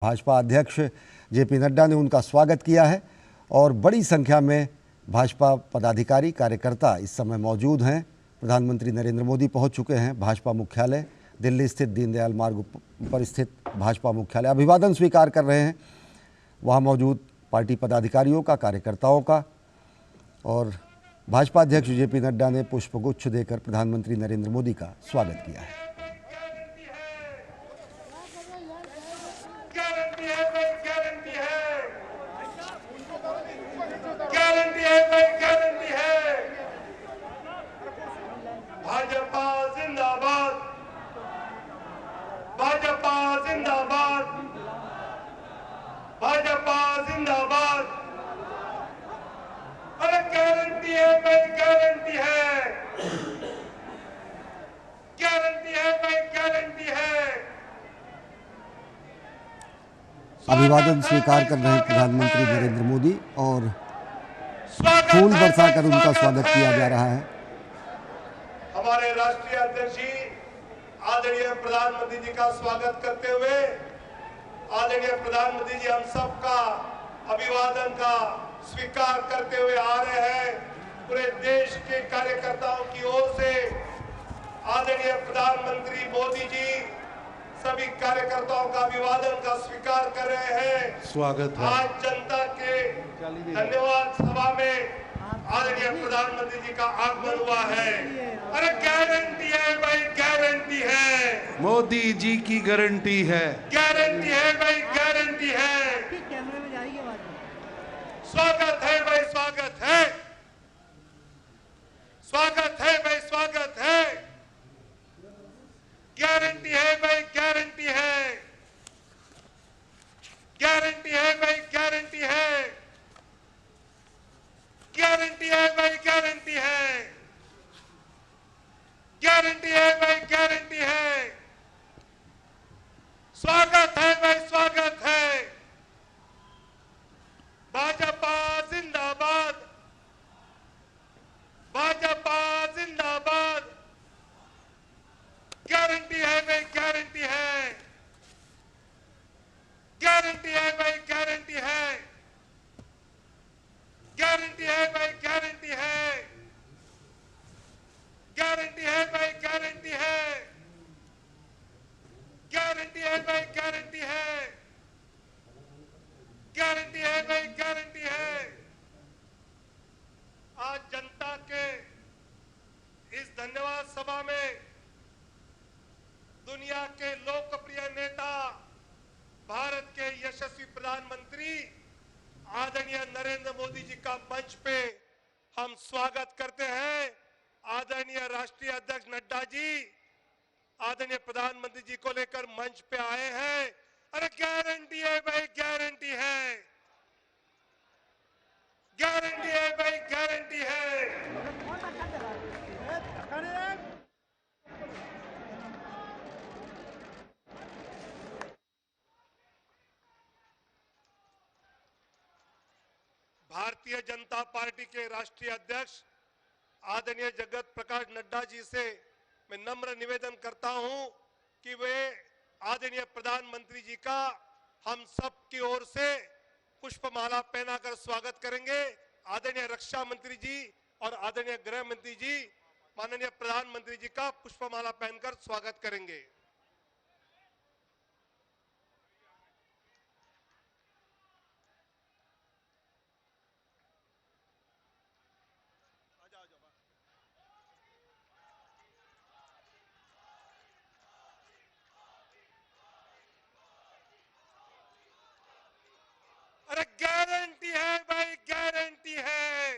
भाजपा अध्यक्ष जेपी नड्डा ने उनका स्वागत किया है और बड़ी संख्या में भाजपा पदाधिकारी कार्यकर्ता इस समय मौजूद हैं। प्रधानमंत्री नरेंद्र मोदी पहुंच चुके हैं भाजपा मुख्यालय दिल्ली स्थित दीनदयाल मार्ग पर स्थित भाजपा मुख्यालय। अभिवादन स्वीकार कर रहे हैं वहां मौजूद पार्टी पदाधिकारियों का, कार्यकर्ताओं का। और भाजपा अध्यक्ष जेपी नड्डा ने पुष्पगुच्छ देकर प्रधानमंत्री नरेंद्र मोदी का स्वागत किया है। भाजपा जिंदाबाद, भाजपा जिंदाबाद, भाजपा जिंदाबाद। अरे गारंटी है भाई, गारंटी है, गारंटी है भाई, गारंटी है। अभिवादन स्वीकार कर रहे हैं प्रधानमंत्री नरेंद्र मोदी और फूल बरसाकर उनका स्वागत किया जा रहा है। हमारे राष्ट्रीय अध्यक्ष जी आदरणीय प्रधानमंत्री जी का स्वागत करते हुए आदरणीय प्रधानमंत्री जी हम सबका अभिवादन का स्वीकार करते हुए आ रहे हैं। पूरे देश के कार्यकर्ताओं की ओर से आदरणीय प्रधानमंत्री मोदी जी सभी कार्यकर्ताओं का अभिवादन का स्वीकार कर रहे हैं। स्वागत है। आज जनता के धन्यवाद सभा में आदरणीय प्रधानमंत्री जी का आगमन हुआ है। अरे गारंटी है भाई, गारंटी है, मोदी जी की गारंटी है, गारंटी है भाई, गारंटी है। स्वागत है भाई, स्वागत है, स्वागत है भाई, स्वागत है। गारंटी है भाई, गारंटी है, गारंटी है भाई, गारंटी है, गारंटी है भाई, गारंटी है, गारंटी है भाई, गारंटी है। स्वागत है भाई, स्वागत है। भाजपा जिंदाबाद, भाजपा जिंदाबाद। गारंटी है भाई, गारंटी है, गारंटी है भाई, गारंटी है, गारंटी है भाई, गारंटी है, गारंटी है भाई, गारंटी है, गारंटी है भाई, गारंटी है, गारंटी है भाई, गारंटी है। आज जनता के इस धन्यवाद सभा में दुनिया के लोकप्रिय नेता, भारत के यशस्वी प्रधानमंत्री आदरणीय नरेंद्र मोदी जी का मंच पे हम स्वागत करते हैं। आदरणीय राष्ट्रीय अध्यक्ष नड्डा जी आदरणीय प्रधानमंत्री जी को लेकर मंच पे आए हैं। अरे गारंटी है भाई, गारंटी है, गारंटी है भाई, गारंटी है। भारतीय जनता पार्टी के राष्ट्रीय अध्यक्ष आदरणीय जगत प्रकाश नड्डा जी से मैं नम्र निवेदन करता हूं कि वे आदरणीय प्रधानमंत्री जी का हम सब की ओर से पुष्पमाला पहनाकर स्वागत करेंगे। आदरणीय रक्षा मंत्री जी और आदरणीय गृह मंत्री जी माननीय प्रधानमंत्री जी का पुष्पमाला पहनकर स्वागत करेंगे। अरे गारंटी है भाई, गारंटी है,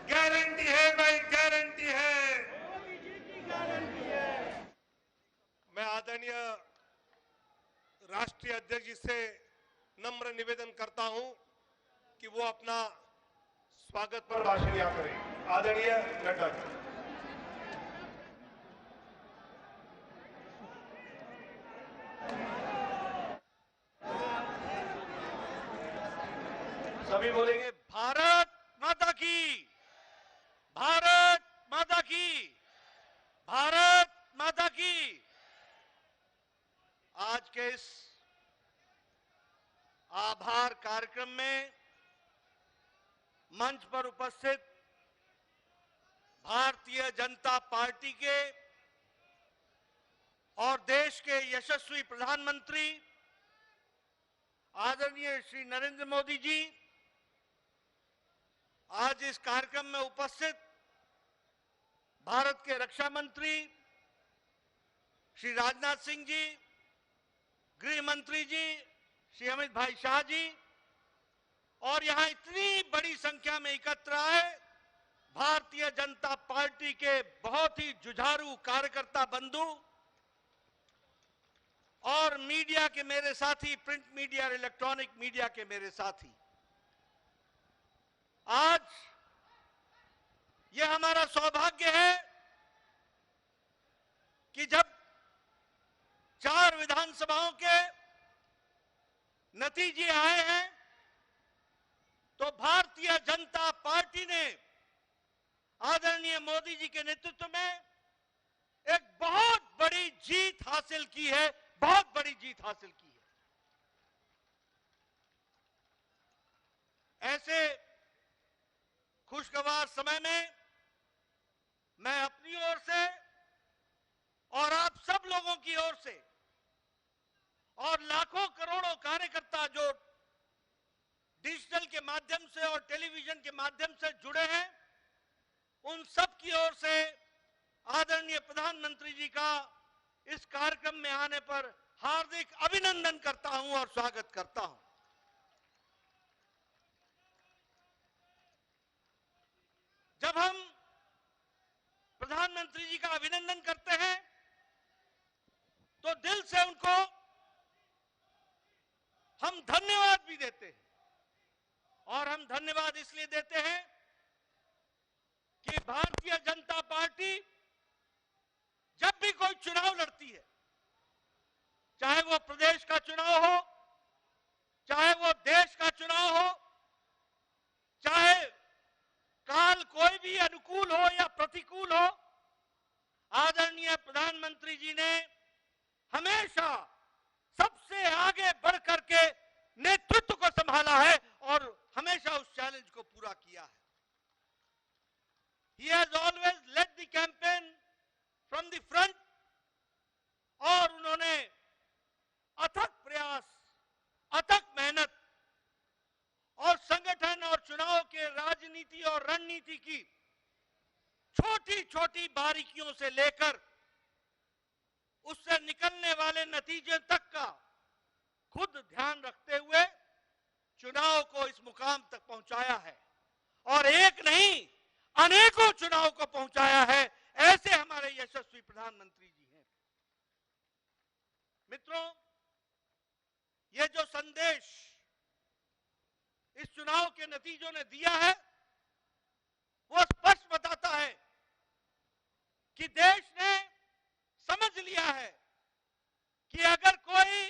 गारंटी है भाई, गारंटी है। मैं आदरणीय राष्ट्रीय अध्यक्ष जी से नम्र निवेदन करता हूं कि वो अपना स्वागत पर भाषण यहाँ करें। आदरणीय नड्डा जी। सभी बोलेंगे भारत माता की, भारत माता की, भारत माता की। आज के इस आभार कार्यक्रम में मंच पर उपस्थित भारतीय जनता पार्टी के और देश के यशस्वी प्रधानमंत्री आदरणीय श्री नरेंद्र मोदी जी, आज इस कार्यक्रम में उपस्थित भारत के रक्षा मंत्री श्री राजनाथ सिंह जी, गृह मंत्री जी श्री अमित भाई शाह जी, और यहां इतनी बड़ी संख्या में एकत्र आए भारतीय जनता पार्टी के बहुत ही जुझारू कार्यकर्ता बंधु और मीडिया के मेरे साथी, प्रिंट मीडिया और इलेक्ट्रॉनिक मीडिया के मेरे साथी, आज यह हमारा सौभाग्य है कि जब 4 विधानसभाओं के नतीजे आए हैं तो भारतीय जनता पार्टी ने आदरणीय मोदी जी के नेतृत्व में एक बहुत बड़ी जीत हासिल की है, बहुत बड़ी जीत हासिल की है। ऐसे खुशगवार समय में मैं अपनी ओर से और आप सब लोगों की ओर से और लाखों करोड़ों कार्यकर्ता जो डिजिटल के माध्यम से और टेलीविजन के माध्यम से जुड़े हैं, उन सब की ओर से आदरणीय प्रधानमंत्री जी का इस कार्यक्रम में आने पर हार्दिक अभिनंदन करता हूं और स्वागत करता हूं। जब हम प्रधानमंत्री जी का अभिनंदन करते हैं तो दिल से उनको हम धन्यवाद भी देते हैं, और हम धन्यवाद इसलिए देते हैं कि भारतीय जनता पार्टी जब भी कोई चुनाव लड़ती है, चाहे वो प्रदेश का चुनाव हो, चाहे वो देश का चुनाव हो, चाहे काल कोई भी अनुकूल हो या प्रतिकूल हो, आदरणीय प्रधानमंत्री जी ने हमेशा सबसे आगे बढ़ करके नेतृत्व को संभाला है और हमेशा उस चैलेंज को पूरा किया है। He has always led the campaign from the front, और उन्होंने अथक प्रयास, अथक मेहनत और संगठन और चुनाव के राजनीति और रणनीति की छोटी छोटी बारीकियों से लेकर उससे निकलने वाले नतीजे तक का खुद ध्यान रखते हुए चुनाव को इस मुकाम तक पहुंचाया है, और एक नहीं अनेकों चुनाव को पहुंचाया है। ऐसे हमारे यशस्वी प्रधानमंत्री जी हैं। मित्रों, ये जो संदेश इस चुनाव के नतीजों ने दिया है वो स्पष्ट बताता है कि देश ने समझ लिया है कि अगर कोई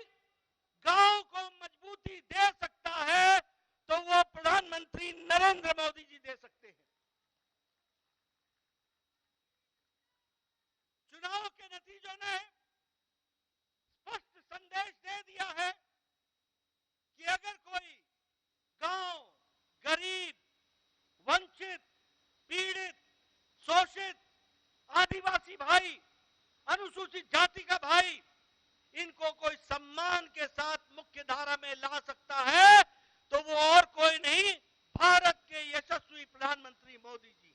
गांव को मजबूती दे सकता है तो वो प्रधानमंत्री नरेंद्र मोदी जी दे सकते हैं। चुनाव के नतीजों ने स्पष्ट संदेश दे दिया है कि अगर कोई गांव, गरीब, वंचित, पीड़ित, शोषित, आदिवासी भाई, अनुसूचित जाति का भाई, इनको कोई सम्मान के साथ मुख्य धारा में ला सकता है तो वो और कोई नहीं, भारत के यशस्वी प्रधानमंत्री मोदी जी हैं।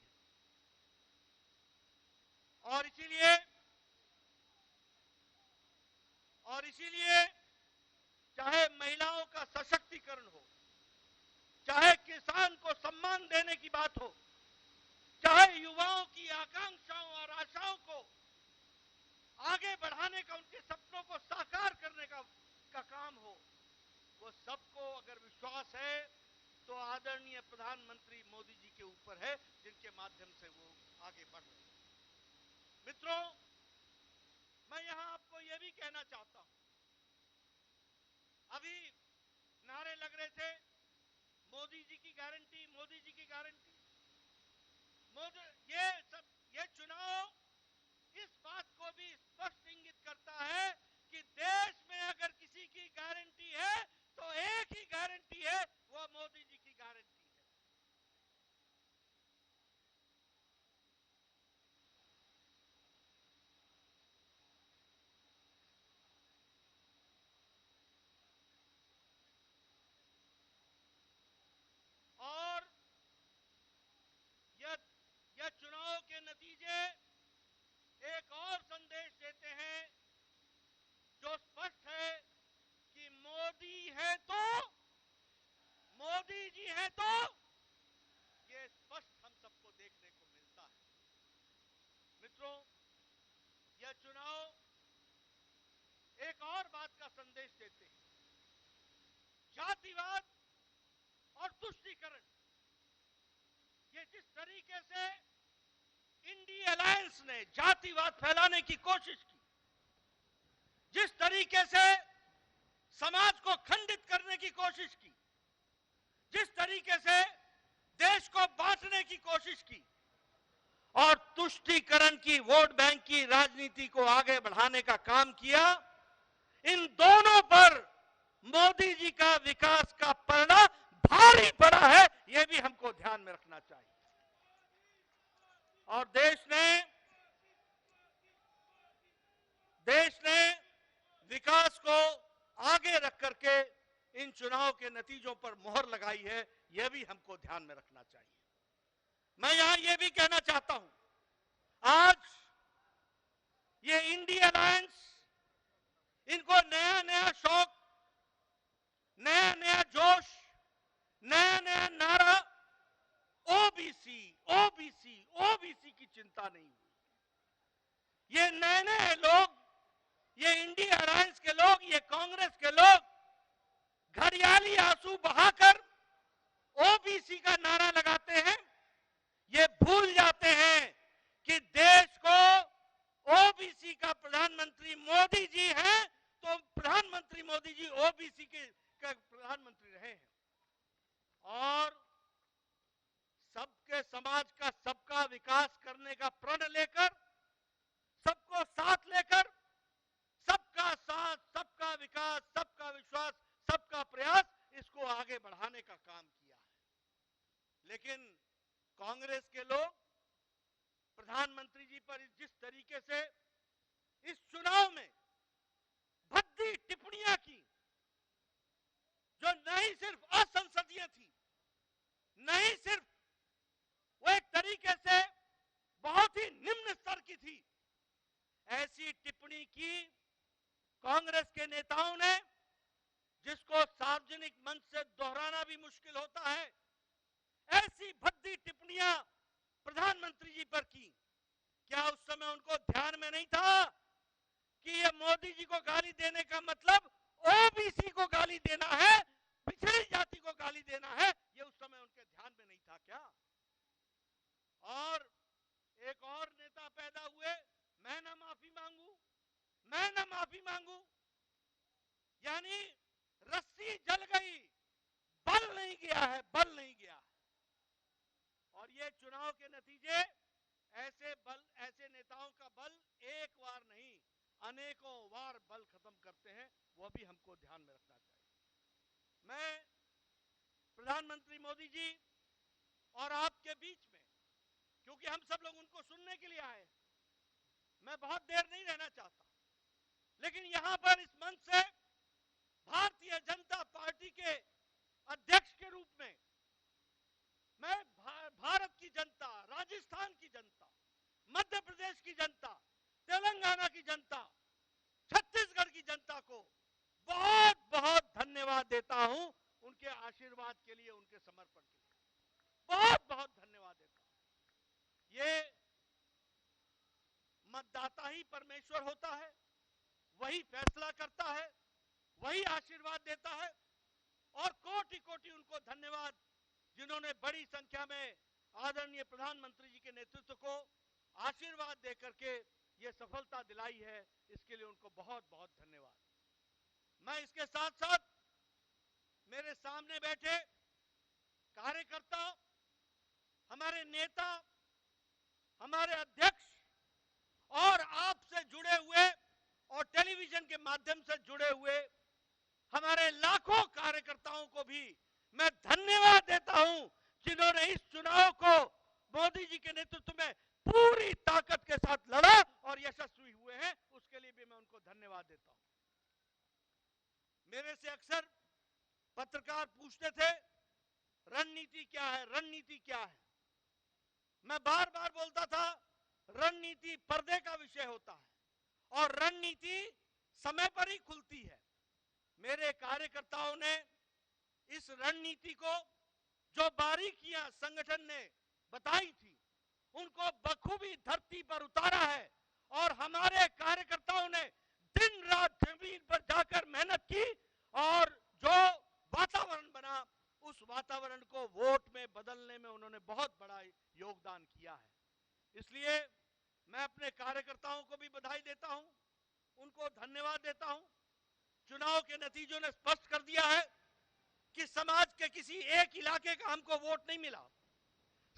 और इसीलिए चाहे महिलाओं का सशक्तिकरण हो, चाहे किसान को सम्मान देने की बात हो, चाहे युवाओं की आकांक्षाओं और आशाओं को आगे बढ़ाने का, उनके सपनों को साकार करने का काम हो, वो सबको अगर विश्वास है तो आदरणीय प्रधानमंत्री मोदी जी के ऊपर है, जिनके माध्यम से वो आगे बढ़ रहे हैं। मित्रों, मैं यहां आपको यह भी कहना चाहता हूं, अभी नारे लग रहे थे मोदी जी की गारंटी, मोदी जी की गारंटी। ये चुनाव इस बात को भी स्पष्ट इंगित करता है कि देश में अगर किसी है वो मोदी जी की गारंटी है। और यह चुनाव के नतीजे एक और संदेश देते हैं जो स्पष्ट है कि मोदी है तो, मोदी जी है तो, ये स्पष्ट हम सबको देखने को मिलता है। मित्रों, यह चुनाव एक और बात का संदेश देते हैं। जातिवाद और तुष्टीकरण, ये जिस तरीके से इंडिया अलायंस ने जातिवाद फैलाने की कोशिश की, जिस तरीके से समाज को खंडित करने की कोशिश की, जिस तरीके से देश को बांटने की कोशिश की और तुष्टीकरण की, वोट बैंक की राजनीति को आगे बढ़ाने का काम किया, इन दोनों पर मोदी जी का विकास का पलड़ा भारी पड़ा है। यह भी हमको ध्यान में रखना चाहिए। और देश ने विकास को आगे रख करके इन चुनाव के नतीजों पर मोहर लगाई है। यह भी हमको ध्यान में रखना चाहिए। मैं यहां यह भी कहना चाहता हूं, आज ये इंडिया अलायंस, इनको नया नया शौक, नया नया जोश, नया नया नारा, ओबीसी ओबीसी ओबीसी की चिंता नहीं हुई। ये नए नए लोग, ये इंडिया अलायंस के लोग, ये कांग्रेस के लोग घड़ियाली आंसू बहाकर ओबीसी का नारा लगाते हैं। ये भूल जाते हैं कि देश को ओबीसी का प्रधानमंत्री मोदी जी हैं, तो प्रधानमंत्री मोदी जी ओबीसी के प्रधानमंत्री रहे हैं। और सबके समाज का, सबका विकास करने का प्रण लेकर, सबको साथ लेकर, सबका साथ, सबका विकास, सबका विश्वास, सबका प्रयास, इसको आगे बढ़ाने का काम किया है। लेकिन कांग्रेस के लोग प्रधानमंत्री जी पर जिस तरीके से इस चुनाव में भद्दी टिप्पणियां की, जो नहीं सिर्फ असंसदीय थी, नहीं सिर्फ वो एक तरीके से बहुत ही निम्न स्तर की थी, ऐसी टिप्पणी की कांग्रेस के नेताओं ने, जिसको सार्वजनिक मंच से दोहराना भी मुश्किल होता है। ऐसी भद्दी टिप्पणियां प्रधानमंत्री जी पर की। क्या उस समय उनको ध्यान में नहीं था कि ये मोदी जी को गाली देने का मतलब ओबीसी को गाली देना है, पिछड़ी जाति को गाली देना है? ये उस समय उनके ध्यान में नहीं था क्या? और एक और नेता पैदा हुए, मैं ना माफी मांगू, मैं ना माफी मांगू, यानी रस्सी जल गई, बल नहीं गया है, बल नहीं गया है। और ये चुनाव के नतीजे ऐसे नेताओं का बल एक बार नहीं, अनेकों बार बल खत्म करते हैं। वो भी हमको ध्यान में रखना चाहिए। मैं प्रधानमंत्री मोदी जी और आपके बीच में, क्योंकि हम सब लोग उनको सुनने के लिए आए हैं, मैं बहुत देर नहीं रहना चाहता, लेकिन यहां पर इस मंच से भारतीय जनता पार्टी के अध्यक्ष के रूप में मैं भारत की जनता, राजस्थान की जनता, मध्य प्रदेश की जनता, तेलंगाना की जनता, छत्तीसगढ़ की जनता को बहुत बहुत धन्यवाद देता हूं। उनके आशीर्वाद के लिए, उनके समर्पण के लिए बहुत बहुत धन्यवाद देता हूं। ये मतदाता ही परमेश्वर होता है, वही फैसला करता है, वही आशीर्वाद देता है। और कोटि कोटि उनको धन्यवाद, जिन्होंने बड़ी संख्या में आदरणीय प्रधानमंत्री जी के नेतृत्व को आशीर्वाद देकर के ये सफलता दिलाई है। इसके लिए उनको बहुत बहुत धन्यवाद। मैं इसके साथ साथ मेरे सामने बैठे कार्यकर्ता, हमारे नेता, हमारे अध्यक्ष और आपसे जुड़े हुए और टेलीविजन के माध्यम से जुड़े हुए हमारे लाखों कार्यकर्ताओं को भी मैं धन्यवाद देता हूं जिन्होंने इस चुनाव को मोदी जी के नेतृत्व में पूरी ताकत के साथ लड़ा और यशस्वी हुए हैं, उसके लिए भी मैं उनको धन्यवाद देता हूं। मेरे से अक्सर पत्रकार पूछते थे रणनीति क्या है, रणनीति क्या है। मैं बार बार बोलता था रणनीति पर्दे का विषय होता है और रणनीति समय पर ही खुलती है। मेरे कार्यकर्ताओं ने इस रणनीति को, जो बारीकियां संगठन ने बताई थी, उनको बखूबी धरती पर उतारा है और हमारे कार्यकर्ताओं ने दिन रात जमीन पर जाकर मेहनत की और जो वातावरण बना, उस वातावरण को वोट में बदलने में उन्होंने बहुत बड़ा योगदान किया है। इसलिए मैं अपने कार्यकर्ताओं को भी बधाई देता हूं, उनको धन्यवाद देता हूं। चुनाव के नतीजों ने स्पष्ट कर दिया है कि समाज के किसी एक इलाके का हमको वोट नहीं मिला,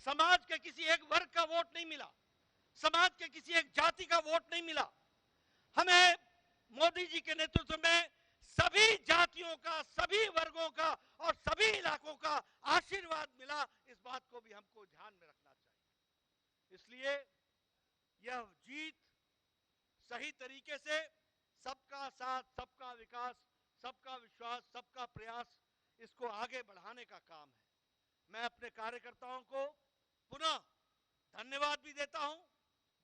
समाज के किसी एक वर्ग का वोट नहीं मिला, समाज के किसी एक जाति का वोट नहीं मिला। हमें मोदी जी के नेतृत्व में सभी जातियों का, सभी वर्गों का और सभी इलाकों का आशीर्वाद मिला। इस बात को भी हमको ध्यान में रखना चाहिए। इसलिए यह जीत सही तरीके से सबका साथ, सबका विकास, सबका विश्वास, सबका प्रयास, इसको आगे बढ़ाने का काम है। मैं अपने कार्यकर्ताओं को पुनः धन्यवाद भी देता हूं,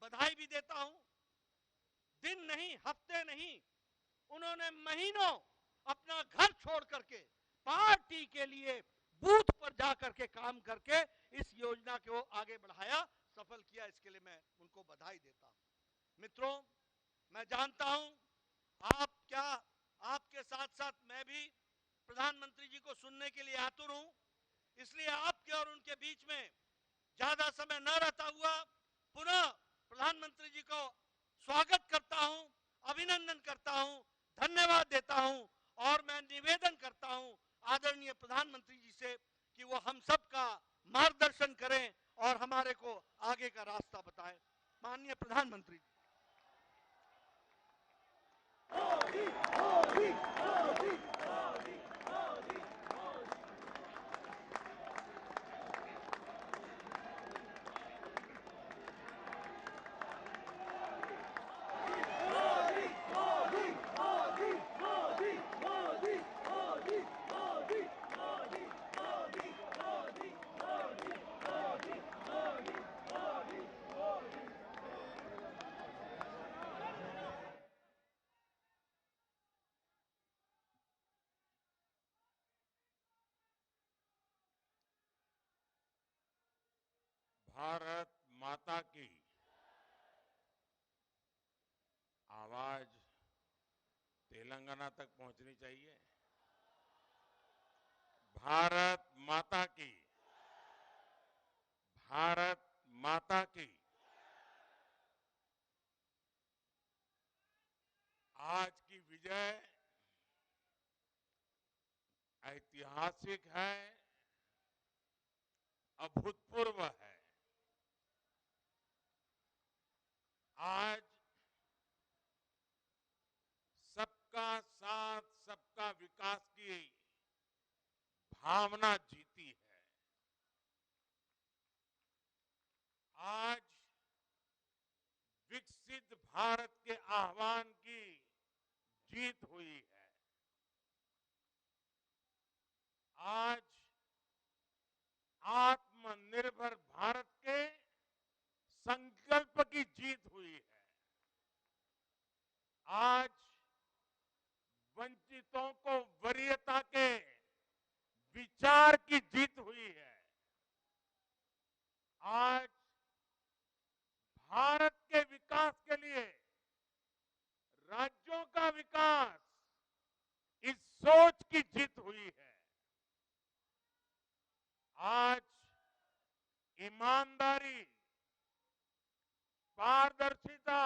बधाई भी देता हूं। दिन नहीं, हफ्ते नहीं, उन्होंने महीनों अपना घर छोड़ करके पार्टी के लिए बूथ पर जाकर के काम करके इस योजना को आगे बढ़ाया, सफल किया। इसके लिए मैं उनको बधाई देता हूं। मित्रों, मैं जानता हूं आपके साथ साथ मैं भी प्रधानमंत्री जी को सुनने के लिए आतुर हूं। इसलिए आपके और उनके बीच में ज्यादा समय न रहता हुआ पुनः प्रधानमंत्री जी को स्वागत करता हूं, अभिनंदन करता हूं, धन्यवाद देता हूं और मैं निवेदन करता हूं आदरणीय प्रधानमंत्री जी से कि वो हम सब का मार्गदर्शन करें और हमारे को आगे का रास्ता बताएं। माननीय प्रधानमंत्री जी। भारत माता की आवाज तेलंगाना तक पहुंचनी चाहिए। भारत माता की, भारत माता की। आज की विजय ऐतिहासिक है, अभूतपूर्व है। आज सबका साथ, सबका विकास की भावना जीती है। आज विकसित भारत के आह्वान की जीत हुई है। आज आत्मनिर्भर भारत के संकल्प की जीत हुई है। आज वंचितों को वरीयता के विचार की जीत हुई है। आज भारत के विकास के लिए राज्यों का विकास, इस सोच की जीत हुई है। आज ईमानदारी, पारदर्शिता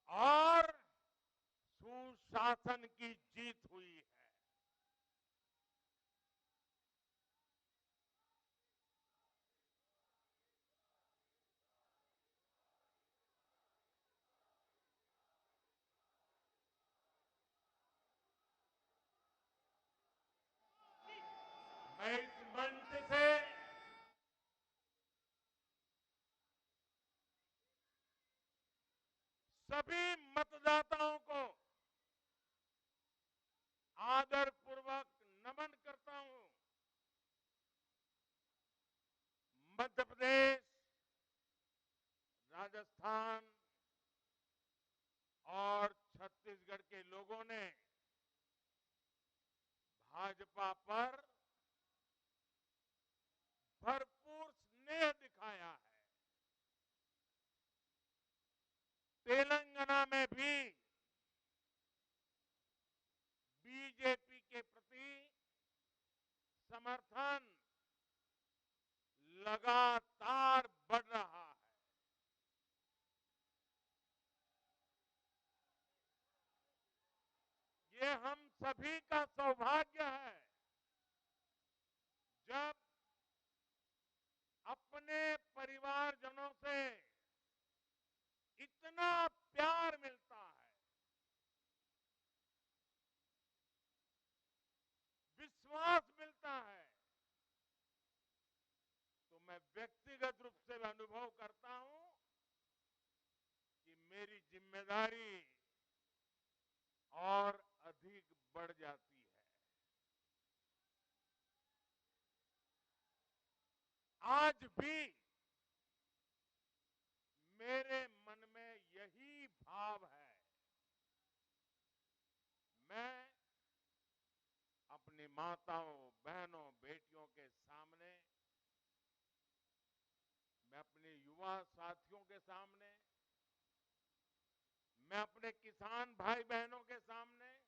और सुशासन की जीत हुई है। सभी मतदाताओं को आदरपूर्वक नमन करता हूं। मध्य प्रदेश, राजस्थान और छत्तीसगढ़ के लोगों ने भाजपा पर भरपूर स्नेह दिखाया है। तेलंगाना में भी बीजेपी के प्रति समर्थन लगातार बढ़ रहा है। ये हम सभी का सौभाग्य है जब अपने परिवारजनों से इतना प्यार मिलता है, विश्वास मिलता है, तो मैं व्यक्तिगत रूप से अनुभव करता हूं कि मेरी जिम्मेदारी और अधिक बढ़ जाती है। आज भी मेरे मन में यही भाव है। मैं अपनी माताओं, बहनों, बेटियों के सामने, मैं अपने युवा साथियों के सामने, मैं अपने किसान भाई बहनों के सामने, मैं अपने गरीब परिवारों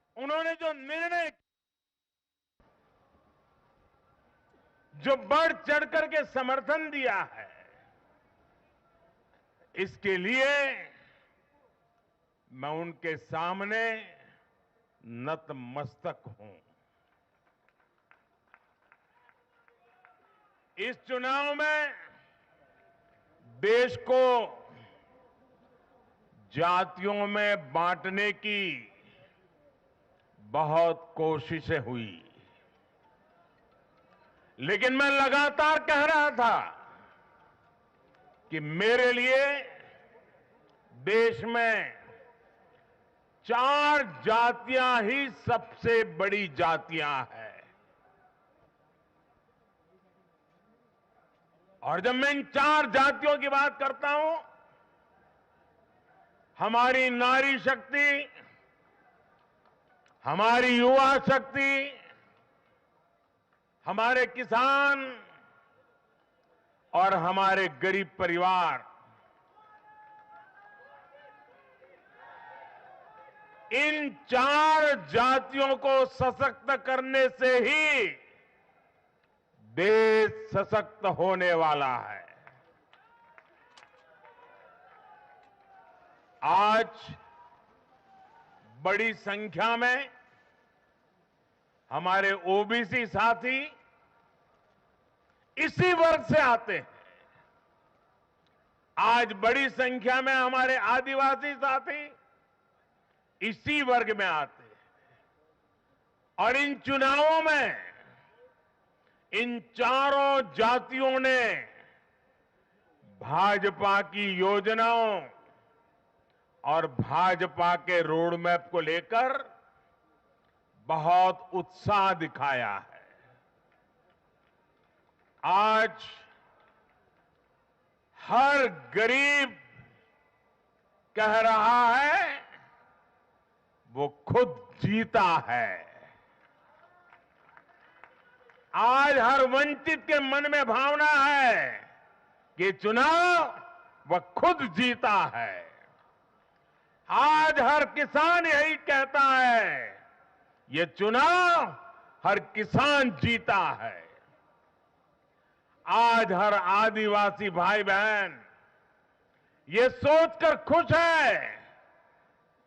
के सामने उन्होंने जो निर्णय, जो बढ़ चढ़ करके समर्थन दिया है, इसके लिए मैं उनके सामने नतमस्तक हूं। इस चुनाव में देश को जातियों में बांटने की बहुत कोशिशें हुई, लेकिन मैं लगातार कह रहा था कि मेरे लिए देश में 4 जातियां ही सबसे बड़ी जातियां हैं। और जब मैं इन 4 जातियों की बात करता हूं, हमारी नारी शक्ति, हमारी युवा शक्ति, हमारे किसान और हमारे गरीब परिवार, इन 4 जातियों को सशक्त करने से ही देश सशक्त होने वाला है। आज बड़ी संख्या में हमारे ओबीसी साथी इसी वर्ग से आते हैं। आज बड़ी संख्या में हमारे आदिवासी साथी इसी वर्ग में आते हैं। और इन चुनावों में इन चारों जातियों ने भाजपा की योजनाओं और भाजपा के रोड मैप को लेकर बहुत उत्साह दिखाया है। आज हर गरीब कह रहा है वो खुद जीता है। आज हर वंचित के मन में भावना है कि चुनाव वह खुद जीता है। आज हर किसान यही कहता है, ये चुनाव हर किसान जीता है। आज हर आदिवासी भाई बहन ये सोचकर खुश है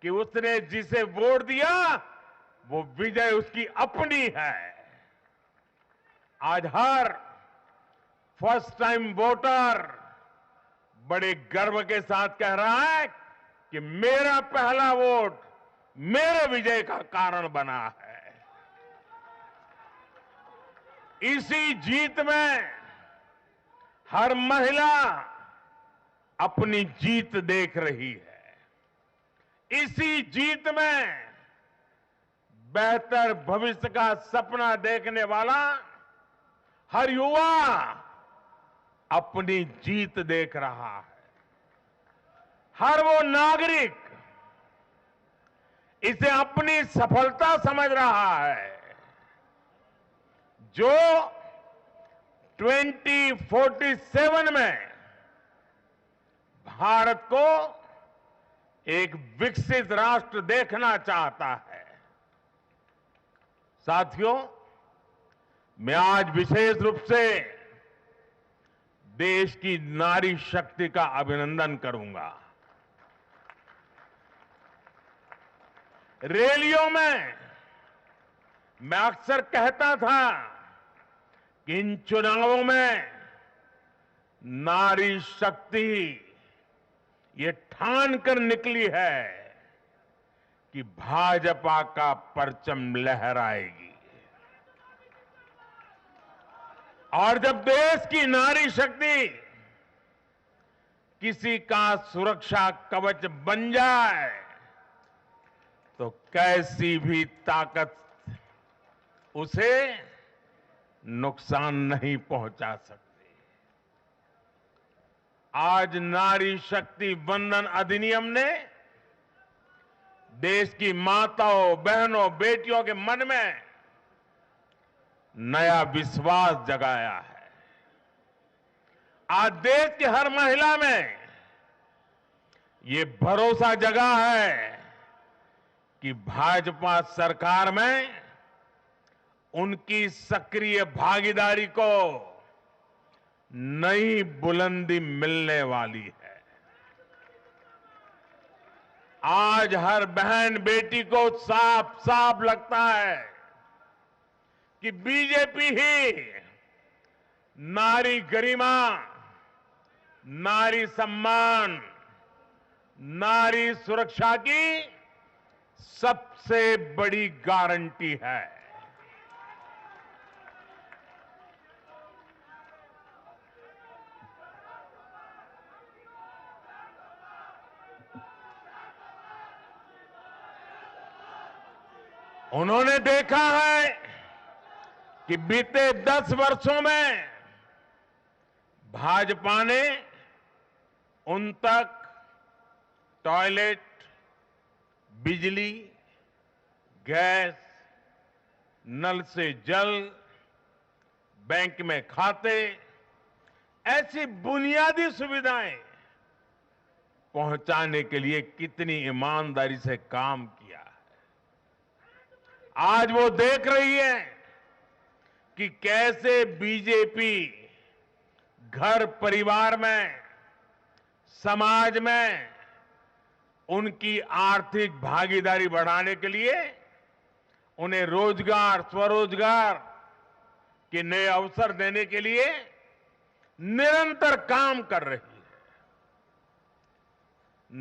कि उसने जिसे वोट दिया वो विजय उसकी अपनी है। आज हर फर्स्ट टाइम वोटर बड़े गर्व के साथ कह रहा है कि मेरा पहला वोट मेरे विजय का कारण बना है। इसी जीत में हर महिला अपनी जीत देख रही है। इसी जीत में बेहतर भविष्य का सपना देखने वाला हर युवा अपनी जीत देख रहा है। हर वो नागरिक इसे अपनी सफलता समझ रहा है जो 2047 में भारत को एक विकसित राष्ट्र देखना चाहता है। साथियों, मैं आज विशेष रूप से देश की नारी शक्ति का अभिनंदन करूंगा। रैलियों में मैं अक्सर कहता था कि इन चुनावों में नारी शक्ति ये ठान कर निकली है कि भाजपा का परचम लहराएगी। और जब देश की नारी शक्ति किसी का सुरक्षा कवच बन जाए तो कैसी भी ताकत उसे नुकसान नहीं पहुंचा सकती। आज नारी शक्ति वंदन अधिनियम ने देश की माताओं, बहनों, बेटियों के मन में नया विश्वास जगाया है। आज देश की हर महिला में ये भरोसा जगा है कि भाजपा सरकार में उनकी सक्रिय भागीदारी को नई बुलंदी मिलने वाली है। आज हर बहन बेटी को साफ साफ लगता है कि बीजेपी ही नारी गरिमा, नारी सम्मान, नारी सुरक्षा की सबसे बड़ी गारंटी है। उन्होंने देखा है कि बीते 10 वर्षों में भाजपा ने उन तक टॉयलेट, बिजली, गैस, नल से जल, बैंक में खाते, ऐसी बुनियादी सुविधाएं पहुंचाने के लिए कितनी ईमानदारी से काम किया है। आज वो देख रही है कि कैसे बीजेपी घर परिवार में, समाज में उनकी आर्थिक भागीदारी बढ़ाने के लिए उन्हें रोजगार, स्वरोजगार के नए अवसर देने के लिए निरंतर काम कर रही है।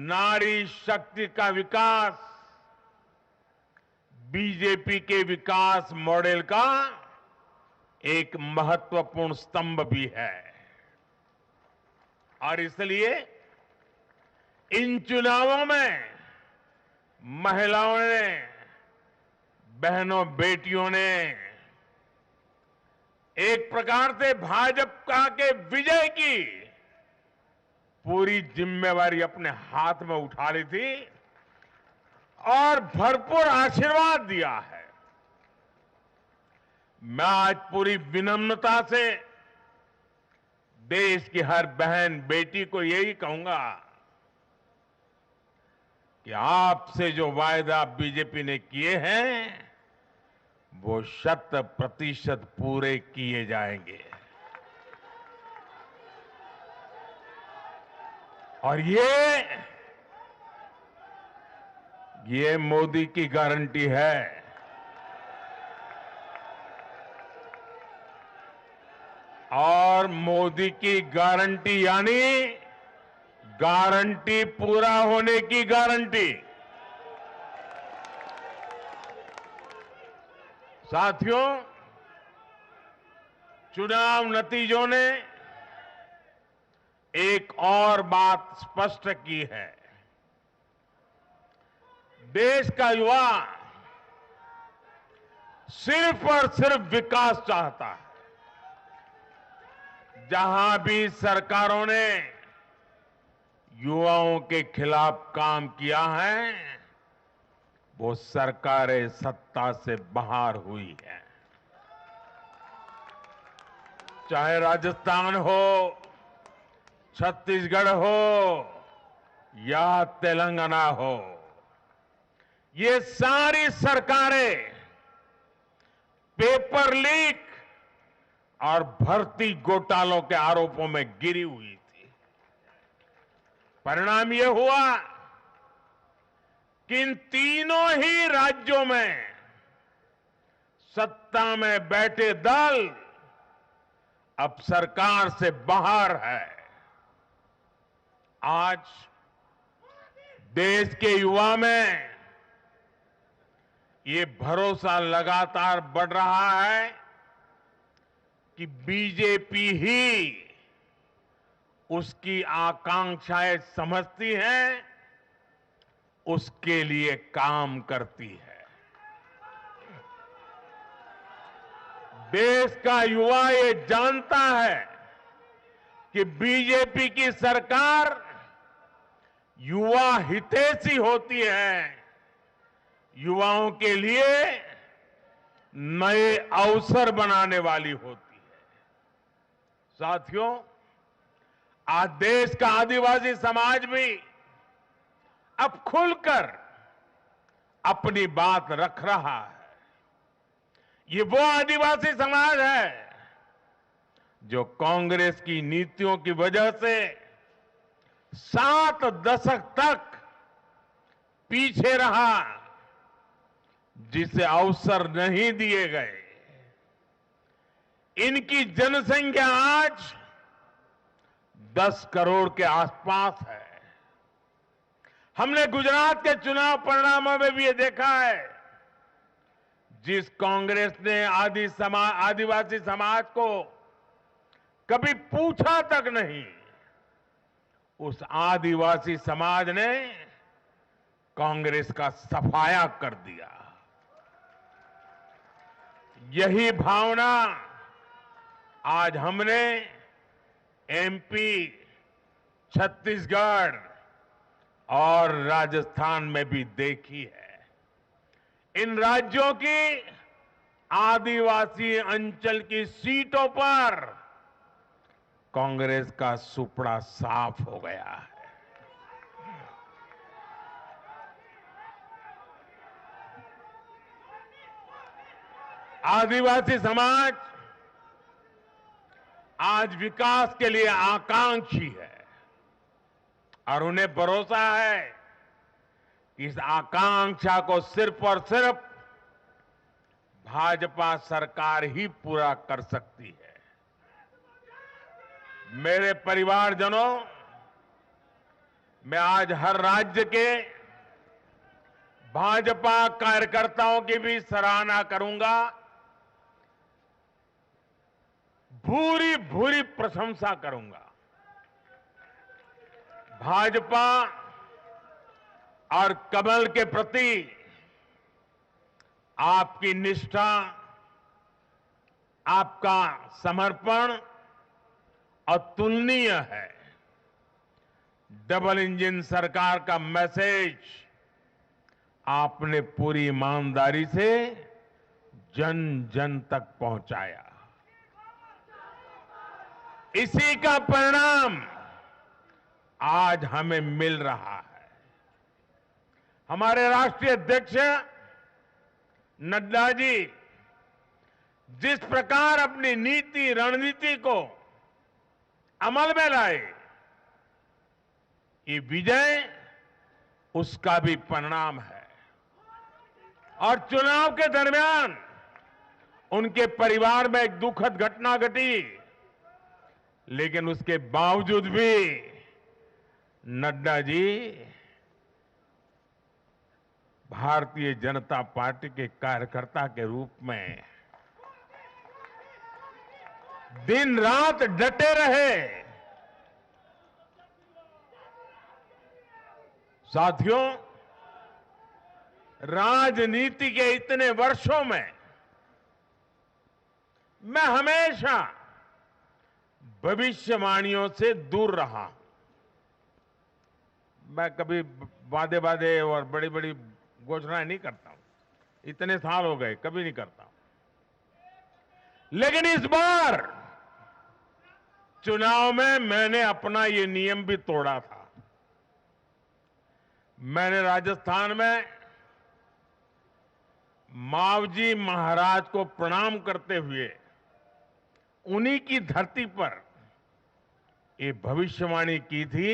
नारी शक्ति का विकास बीजेपी के विकास मॉडल का एक महत्वपूर्ण स्तंभ भी है। और इसलिए इन चुनावों में महिलाओं ने, बहनों, बेटियों ने एक प्रकार से भाजपा के विजय की पूरी जिम्मेवारी अपने हाथ में उठा ली थी और भरपूर आशीर्वाद दिया है। मैं आज पूरी विनम्रता से देश की हर बहन बेटी को यही कहूंगा कि आपसे जो वायदा बीजेपी ने किए हैं वो 100% पूरे किए जाएंगे। और ये मोदी की गारंटी है। और मोदी की गारंटी यानी गारंटी पूरा होने की गारंटी। साथियों, चुनाव नतीजों ने एक और बात स्पष्ट की है। देश का युवा सिर्फ और सिर्फ विकास चाहता है। जहां भी सरकारों ने युवाओं के खिलाफ काम किया है, वो सरकारें सत्ता से बाहर हुई है। चाहे राजस्थान हो, छत्तीसगढ़ हो या तेलंगाना हो, ये सारी सरकारें पेपर लीक और भर्ती घोटालों के आरोपों में गिरी हुई थी। परिणाम यह हुआ कि इन तीनों ही राज्यों में सत्ता में बैठे दल अब सरकार से बाहर है। आज देश के युवा में ये भरोसा लगातार बढ़ रहा है कि बीजेपी ही उसकी आकांक्षाएं समझती है, उसके लिए काम करती है। देश का युवा ये जानता है कि बीजेपी की सरकार युवा हितैषी होती है, युवाओं के लिए नए अवसर बनाने वाली होती है। साथियों, आज देश का आदिवासी समाज भी अब खुलकर अपनी बात रख रहा है। ये वो आदिवासी समाज है जो कांग्रेस की नीतियों की वजह से 7 दशक तक पीछे रहा, जिसे अवसर नहीं दिए गए। इनकी जनसंख्या आज 10 करोड़ के आसपास है। हमने गुजरात के चुनाव परिणामों में भी ये देखा है, जिस कांग्रेस ने आदिवासी समाज को कभी पूछा तक नहीं, उस आदिवासी समाज ने कांग्रेस का सफाया कर दिया। यही भावना आज हमने एमपी, छत्तीसगढ़ और राजस्थान में भी देखी है। इन राज्यों की आदिवासी अंचल की सीटों पर कांग्रेस का सुपड़ा साफ हो गया है। आदिवासी समाज आज विकास के लिए आकांक्षी है और उन्हें भरोसा है कि इस आकांक्षा को सिर्फ और सिर्फ भाजपा सरकार ही पूरा कर सकती है। मेरे परिवारजनों, मैं आज हर राज्य के भाजपा कार्यकर्ताओं की भी सराहना करूंगा, भूरी भूरी प्रशंसा करूंगा। भाजपा और कमल के प्रति आपकी निष्ठा, आपका समर्पण अतुलनीय है। डबल इंजन सरकार का मैसेज आपने पूरी ईमानदारी से जन जन तक पहुंचाया। इसी का परिणाम आज हमें मिल रहा है। हमारे राष्ट्रीय अध्यक्ष नड्डा जी जिस प्रकार अपनी नीति रणनीति को अमल में लाए, ये विजय उसका भी परिणाम है। और चुनाव के दरमियान उनके परिवार में एक दुखद घटना घटी, लेकिन उसके बावजूद भी नड्डा जी भारतीय जनता पार्टी के कार्यकर्ता के रूप में दिन रात डटे रहे साथियों, राजनीति के इतने वर्षों में मैं हमेशा भविष्यवाणियों से दूर रहा। मैं कभी वादे वादे और बड़ी बड़ी घोषणाएं नहीं करता हूं। इतने साल हो गए, कभी नहीं करता। लेकिन इस बार चुनाव में मैंने अपना ये नियम भी तोड़ा था। मैंने राजस्थान में मावजी महाराज को प्रणाम करते हुए उन्हीं की धरती पर ये भविष्यवाणी की थी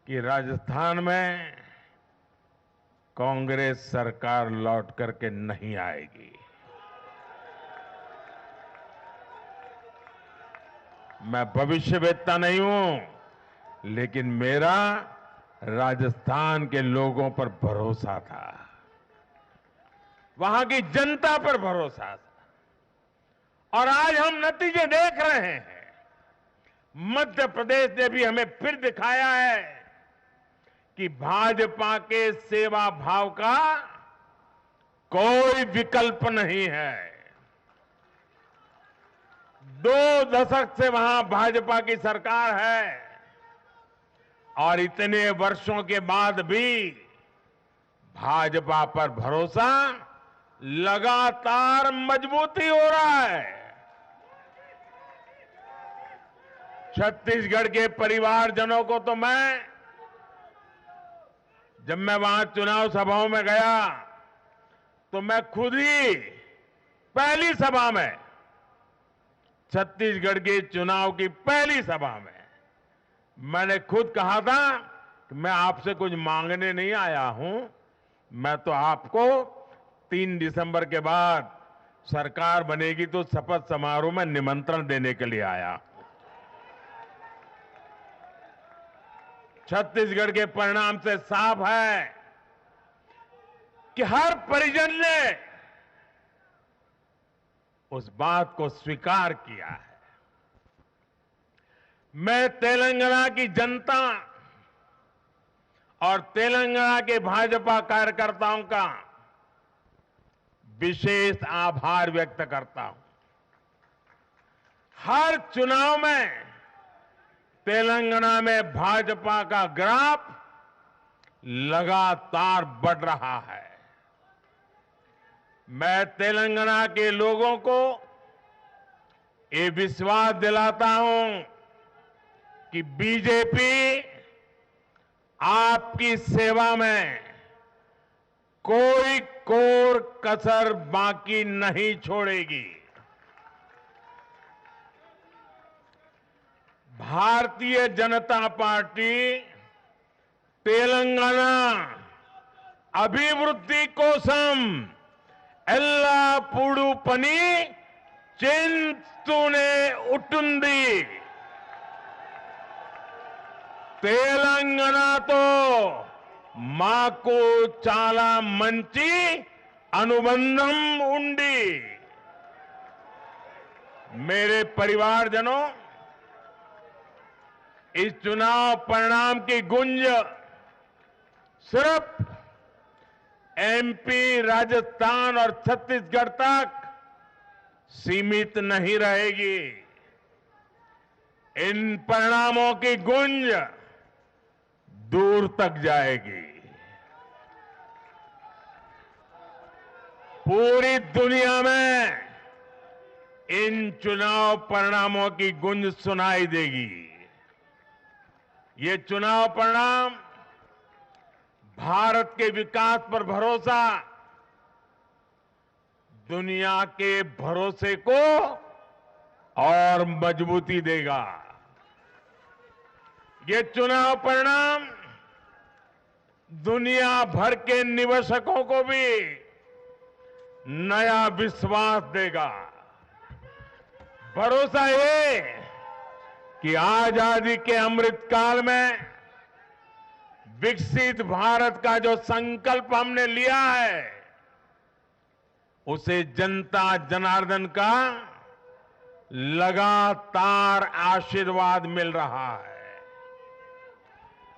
कि राजस्थान में कांग्रेस सरकार लौट करके नहीं आएगी। मैं भविष्यवेत्ता नहीं हूं, लेकिन मेरा राजस्थान के लोगों पर भरोसा था, वहां की जनता पर भरोसा था। और आज हम नतीजे देख रहे हैं। मध्य प्रदेश ने भी हमें फिर दिखाया है कि भाजपा के सेवा भाव का कोई विकल्प नहीं है। 2 दशक से वहां भाजपा की सरकार है और इतने वर्षों के बाद भी भाजपा पर भरोसा लगातार मजबूती हो रहा है। छत्तीसगढ़ के परिवारजनों को तो जब मैं वहां चुनाव सभाओं में गया तो मैं खुद ही पहली सभा में, छत्तीसगढ़ के चुनाव की पहली सभा में मैंने खुद कहा था कि मैं आपसे कुछ मांगने नहीं आया हूं, मैं तो आपको 3 दिसंबर के बाद सरकार बनेगी तो शपथ समारोह में निमंत्रण देने के लिए आया। छत्तीसगढ़ के परिणाम से साफ है कि हर परिजन ने उस बात को स्वीकार किया है। मैं तेलंगाना की जनता और तेलंगाना के भाजपा कार्यकर्ताओं का विशेष आभार व्यक्त करता हूं। हर चुनाव में तेलंगाना में भाजपा का ग्राफ लगातार बढ़ रहा है। मैं तेलंगाना के लोगों को ये विश्वास दिलाता हूं कि बीजेपी आपकी सेवा में कोई कोर कसर बाकी नहीं छोड़ेगी। भारतीय जनता पार्टी तेलंगाना अभिवृद्धि कोसम एल्लापूडू पनी चिंतूने उटुंदी। तेलंगाना तो माको चाला मंची अनुबंधम उंडी। मेरे परिवारजनों, इस चुनाव परिणाम की गुंज सिर्फ एमपी, राजस्थान और छत्तीसगढ़ तक सीमित नहीं रहेगी। इन परिणामों की गुंज दूर तक जाएगी। पूरी दुनिया में इन चुनाव परिणामों की गुंज सुनाई देगी। ये चुनाव परिणाम भारत के विकास पर भरोसा, दुनिया के भरोसे को और मजबूती देगा। ये चुनाव परिणाम दुनिया भर के निवेशकों को भी नया विश्वास देगा। भरोसा ये कि आजादी के अमृत काल में विकसित भारत का जो संकल्प हमने लिया है, उसे जनता जनार्दन का लगातार आशीर्वाद मिल रहा है।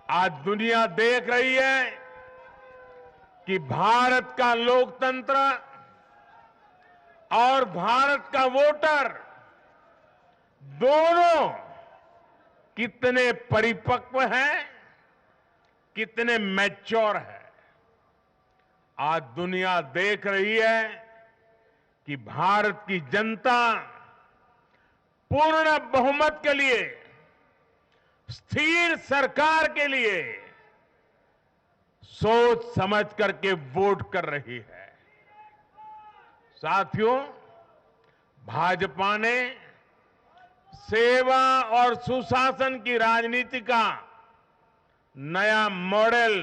आज दुनिया देख रही है कि भारत का लोकतंत्र और भारत का वोटर दोनों कितने परिपक्व हैं, कितने मैच्योर हैं। आज दुनिया देख रही है कि भारत की जनता पूर्ण बहुमत के लिए, स्थिर सरकार के लिए सोच समझ करके वोट कर रही है। साथियों, भाजपा ने सेवा और सुशासन की राजनीति का नया मॉडल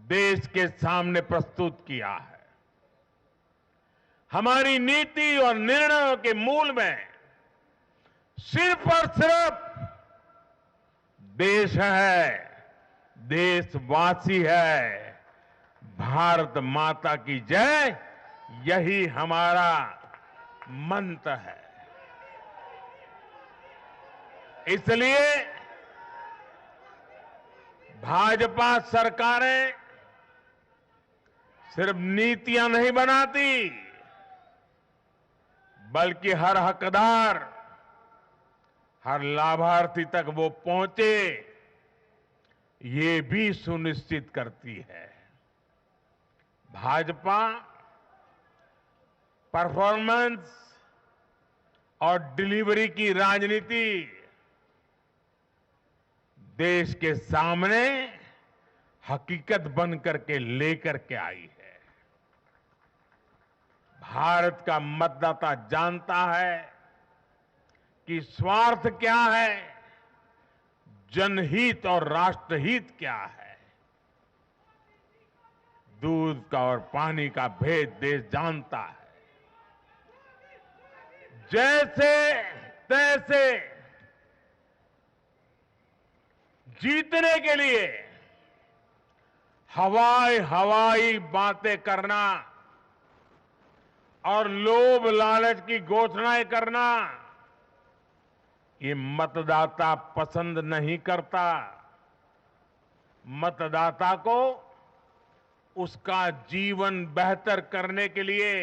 देश के सामने प्रस्तुत किया है। हमारी नीति और निर्णयों के मूल में सिर्फ और सिर्फ देश है, देशवासी है, भारत माता की जय, यही हमारा मंत्र है। इसलिए भाजपा सरकारें सिर्फ नीतियां नहीं बनाती, बल्कि हर हकदार, हर लाभार्थी तक वो पहुंचे, ये भी सुनिश्चित करती है। भाजपा परफॉर्मेंस और डिलीवरी की राजनीति देश के सामने हकीकत बन करके लेकर के आई है। भारत का मतदाता जानता है कि स्वार्थ क्या है, जनहित और राष्ट्रहित क्या है। दूध का और पानी का भेद देश जानता है। जैसे तैसे जीतने के लिए हवाई बातें करना और लोभ लालच की घोषणाएं करना, ये मतदाता पसंद नहीं करता। मतदाता को उसका जीवन बेहतर करने के लिए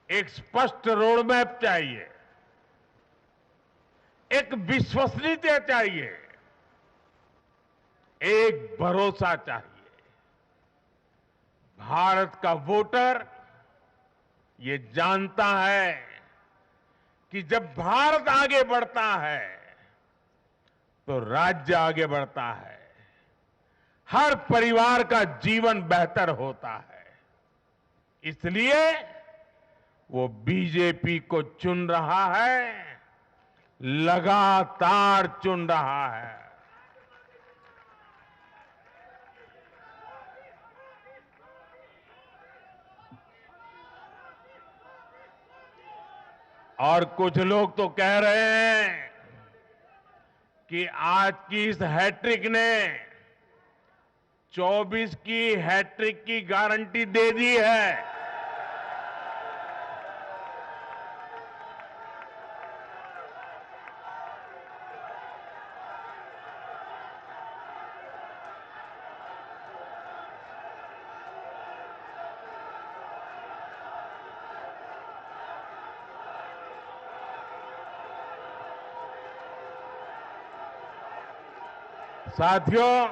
एक स्पष्ट रोडमैप चाहिए, एक विश्वसनीयता चाहिए, एक भरोसा चाहिए। भारत का वोटर ये जानता है कि जब भारत आगे बढ़ता है तो राज्य आगे बढ़ता है, हर परिवार का जीवन बेहतर होता है। इसलिए वो बीजेपी को चुन रहा है, लगातार चुन रहा है। और कुछ लोग तो कह रहे हैं कि आज की इस हैट्रिक ने 24 की हैट्रिक की गारंटी दे दी है। साथियों,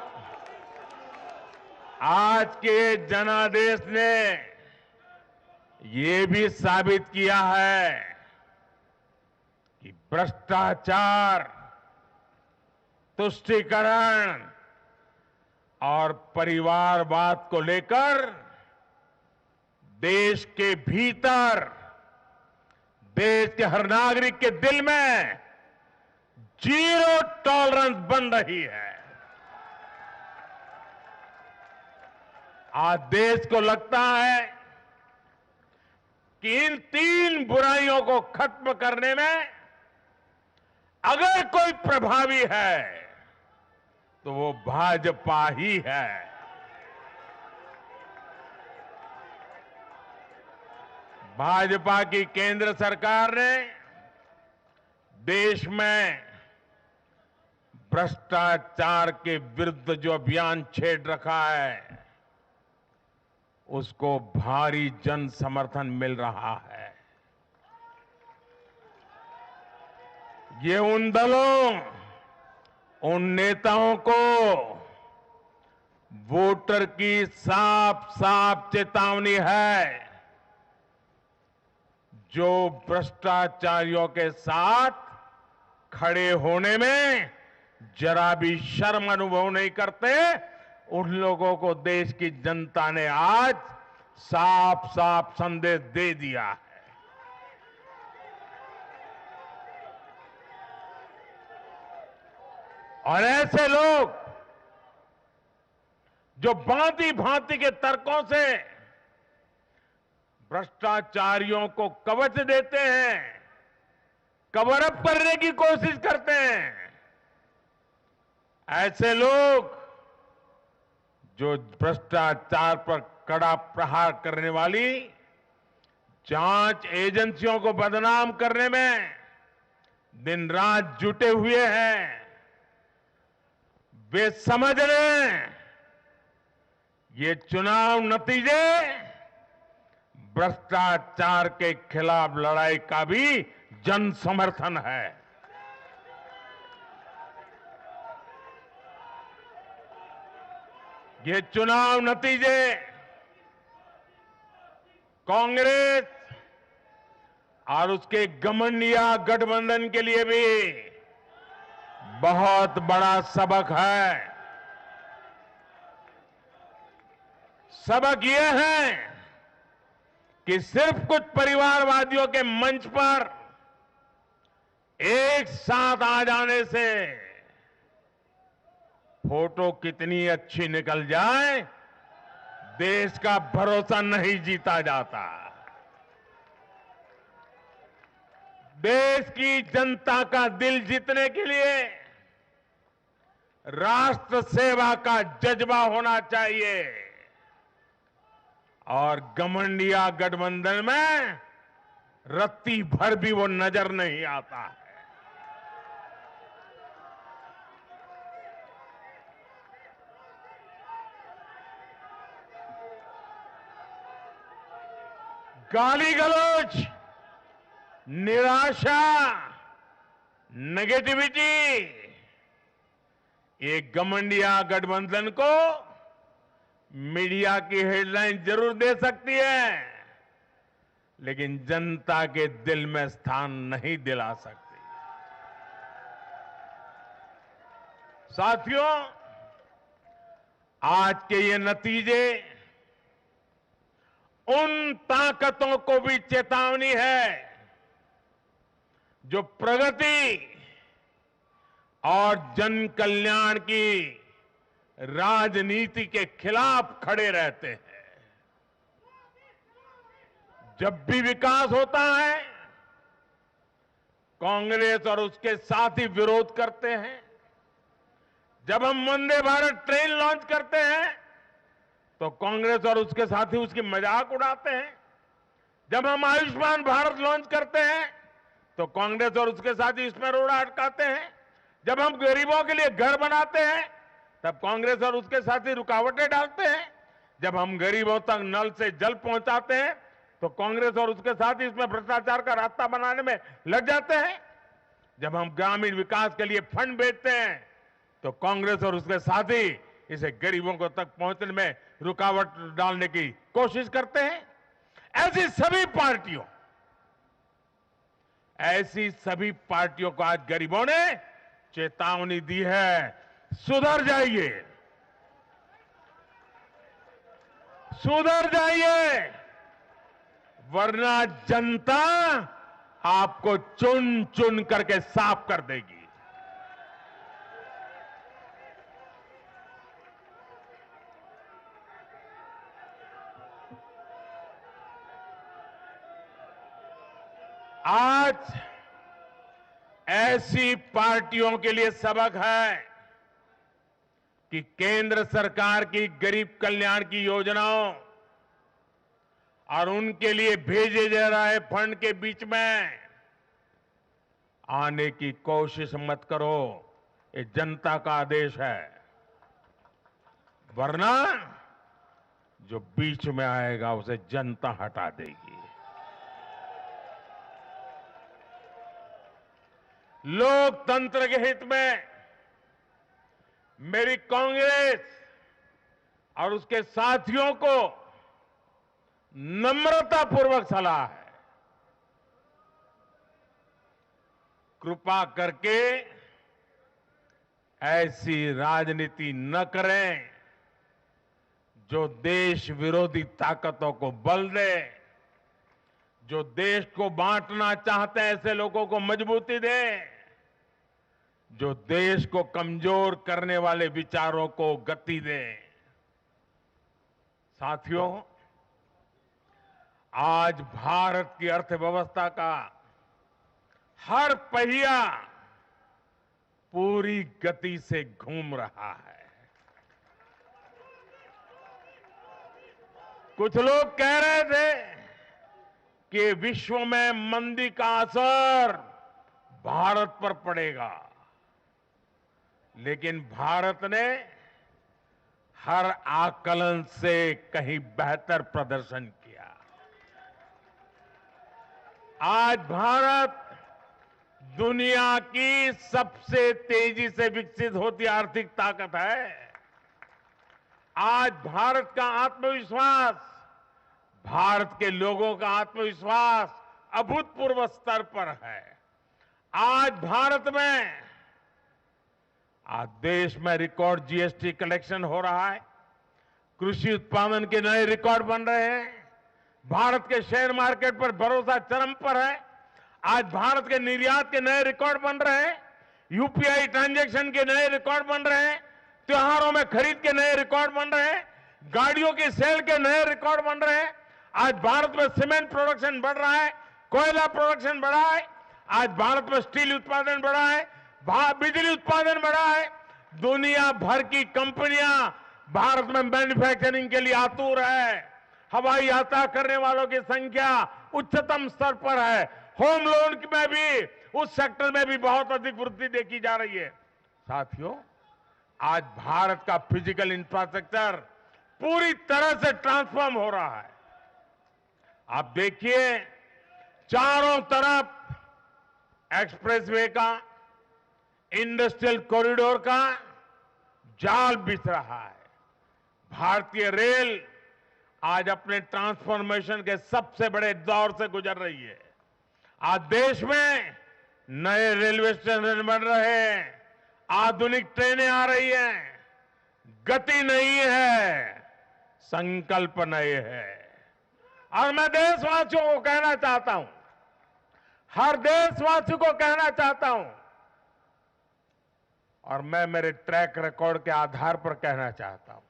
आज के जनादेश ने ये भी साबित किया है कि भ्रष्टाचार, तुष्टीकरण और परिवारवाद को लेकर देश के भीतर, देश के हर नागरिक के दिल में जीरो टॉलरेंस बन रही है। आज देश को लगता है कि इन तीन बुराइयों को खत्म करने में अगर कोई प्रभावी है तो वो भाजपा ही है। भाजपा की केंद्र सरकार ने देश में भ्रष्टाचार के विरुद्ध जो अभियान छेड़ रखा है उसको भारी जन समर्थन मिल रहा है। ये उन दलों, उन नेताओं को वोटर की साफ साफ चेतावनी है जो भ्रष्टाचारियों के साथ खड़े होने में जरा भी शर्म अनुभव नहीं करते। उन लोगों को देश की जनता ने आज साफ साफ संदेश दे दिया है। और ऐसे लोग जो भांति भांति के तर्कों से भ्रष्टाचारियों को कवच देते हैं, कवर अप करने की कोशिश करते हैं, ऐसे लोग जो भ्रष्टाचार पर कड़ा प्रहार करने वाली जांच एजेंसियों को बदनाम करने में दिन रात जुटे हुए हैं, वे समझ रहे हैं ये चुनाव नतीजे भ्रष्टाचार के खिलाफ लड़ाई का भी जन समर्थन है। ये चुनाव नतीजे कांग्रेस और उसके घमंडिया गठबंधन के लिए भी बहुत बड़ा सबक है। सबक यह है कि सिर्फ कुछ परिवारवादियों के मंच पर एक साथ आ जाने से फोटो कितनी अच्छी निकल जाए, देश का भरोसा नहीं जीता जाता। देश की जनता का दिल जीतने के लिए राष्ट्र सेवा का जज्बा होना चाहिए और घमंडिया गठबंधन में रत्ती भर भी वो नजर नहीं आता है। गाली गलौज, निराशा, नेगेटिविटी, ये घमंडिया गठबंधन को मीडिया की हेडलाइन जरूर दे सकती है, लेकिन जनता के दिल में स्थान नहीं दिला सकती। साथियों, आज के ये नतीजे उन ताकतों को भी चेतावनी है जो प्रगति और जन कल्याण की राजनीति के खिलाफ खड़े रहते हैं। जब भी विकास होता है, कांग्रेस और उसके साथी विरोध करते हैं। जब हम वंदे भारत ट्रेन लॉन्च करते हैं तो कांग्रेस और उसके साथी उसकी मजाक उड़ाते हैं। जब हम आयुष्मान भारत लॉन्च करते हैं तो कांग्रेस और उसके साथी इसमें रोड़ा अटकाते हैं। जब हम गरीबों के लिए घर बनाते हैं तब कांग्रेस और उसके साथी रुकावटें डालते हैं। जब हम गरीबों तक नल से जल पहुंचाते हैं तो कांग्रेस और उसके साथी इसमें भ्रष्टाचार का रास्ता बनाने में लग जाते हैं। जब हम ग्रामीण विकास के लिए फंड भेजते हैं तो कांग्रेस और उसके साथी इसे गरीबों को तक पहुंचने में रुकावट डालने की कोशिश करते हैं। ऐसी सभी पार्टियों को आज गरीबों ने चेतावनी दी है, सुधर जाइए, सुधर जाइए, वरना जनता आपको चुन चुन करके साफ कर देगी। आज ऐसी पार्टियों के लिए सबक है कि केंद्र सरकार की गरीब कल्याण की योजनाओं और उनके लिए भेजे जा रहे फंड के बीच में आने की कोशिश मत करो। ये जनता का आदेश है, वरना जो बीच में आएगा उसे जनता हटा देगी। लोकतंत्र के हित में मेरी कांग्रेस और उसके साथियों को नम्रतापूर्वक सलाह है, कृपा करके ऐसी राजनीति न करें जो देश विरोधी ताकतों को बल दे, जो देश को बांटना चाहते हैं ऐसे लोगों को मजबूती दे, जो देश को कमजोर करने वाले विचारों को गति दे। साथियों, आज भारत की अर्थव्यवस्था का हर पहिया पूरी गति से घूम रहा है। कुछ लोग कह रहे थे कि विश्व में मंदी का असर भारत पर पड़ेगा, लेकिन भारत ने हर आकलन से कहीं बेहतर प्रदर्शन किया। आज भारत दुनिया की सबसे तेजी से विकसित होती आर्थिक ताकत है। आज भारत का आत्मविश्वास, भारत के लोगों का आत्मविश्वास अभूतपूर्व स्तर पर है। आज भारत में, आज देश में रिकॉर्ड जीएसटी कलेक्शन हो रहा है, कृषि उत्पादन के नए रिकॉर्ड बन रहे हैं, भारत के शेयर मार्केट पर भरोसा चरम पर है। आज भारत के निर्यात के नए रिकॉर्ड बन रहे हैं, यूपीआई ट्रांजैक्शन के नए रिकॉर्ड बन रहे हैं, त्योहारों में खरीद के नए रिकॉर्ड बन रहे हैं, गाड़ियों की सेल के नए रिकॉर्ड बन रहे हैं। आज भारत में सीमेंट प्रोडक्शन बढ़ रहा है, कोयला प्रोडक्शन बढ़ा है, आज भारत में स्टील उत्पादन बढ़ा है, बिजली उत्पादन बढ़ा है। दुनिया भर की कंपनियां भारत में मैन्युफैक्चरिंग के लिए आतुर है। हवाई यात्रा करने वालों की संख्या उच्चतम स्तर पर है। होम लोन में भी, उस सेक्टर में भी बहुत अधिक वृद्धि देखी जा रही है। साथियों, आज भारत का फिजिकल इंफ्रास्ट्रक्चर पूरी तरह से ट्रांसफॉर्म हो रहा है। आप देखिए, चारों तरफ एक्सप्रेसवे का, इंडस्ट्रियल कॉरिडोर का जाल बिछ रहा है। भारतीय रेल आज अपने ट्रांसफॉर्मेशन के सबसे बड़े दौर से गुजर रही है। आज देश में नए रेलवे स्टेशन बन रहे हैं, आधुनिक ट्रेनें आ रही हैं। गति नहीं है, संकल्प नए है। और मैं देशवासियों को कहना चाहता हूं, हर देशवासी को कहना चाहता हूं, और मैं मेरे ट्रैक रिकॉर्ड के आधार पर कहना चाहता हूं,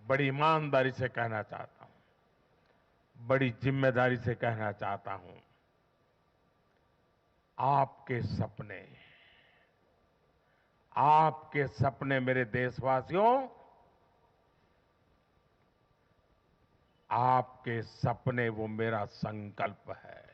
बड़ी ईमानदारी से कहना चाहता हूं, बड़ी जिम्मेदारी से कहना चाहता हूं, आपके सपने मेरे देशवासियों, आपके सपने वो मेरा संकल्प है।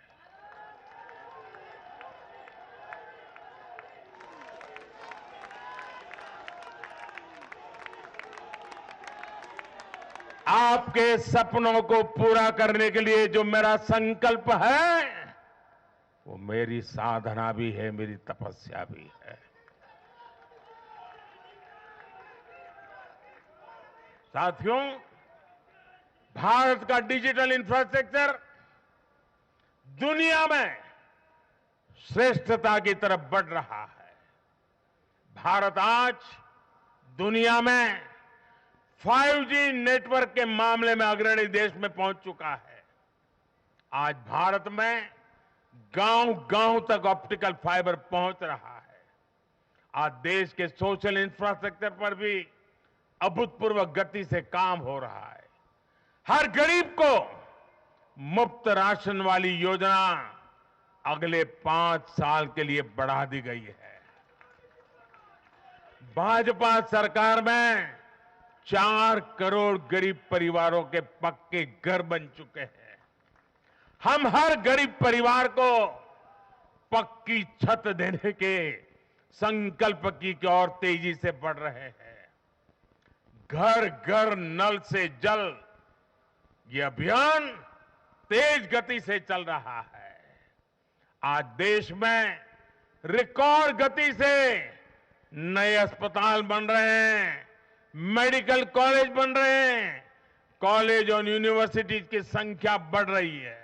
आपके सपनों को पूरा करने के लिए जो मेरा संकल्प है, वो मेरी साधना भी है, मेरी तपस्या भी है। साथियों, भारत का डिजिटल इंफ्रास्ट्रक्चर दुनिया में श्रेष्ठता की तरफ बढ़ रहा है। भारत आज दुनिया में 5G नेटवर्क के मामले में अग्रणी देश में पहुंच चुका है। आज भारत में गांव-गांव तक ऑप्टिकल फाइबर पहुंच रहा है। आज देश के सोशल इंफ्रास्ट्रक्चर पर भी अभूतपूर्व गति से काम हो रहा है। हर गरीब को मुफ्त राशन वाली योजना अगले 5 साल के लिए बढ़ा दी गई है। भाजपा सरकार में 4 करोड़ गरीब परिवारों के पक्के घर बन चुके हैं। हम हर गरीब परिवार को पक्की छत देने के संकल्प की ओर तेजी से बढ़ रहे हैं। घर घर नल से जल, ये अभियान तेज गति से चल रहा है। आज देश में रिकॉर्ड गति से नए अस्पताल बन रहे हैं, मेडिकल कॉलेज बन रहे हैं, कॉलेज और यूनिवर्सिटीज की संख्या बढ़ रही है।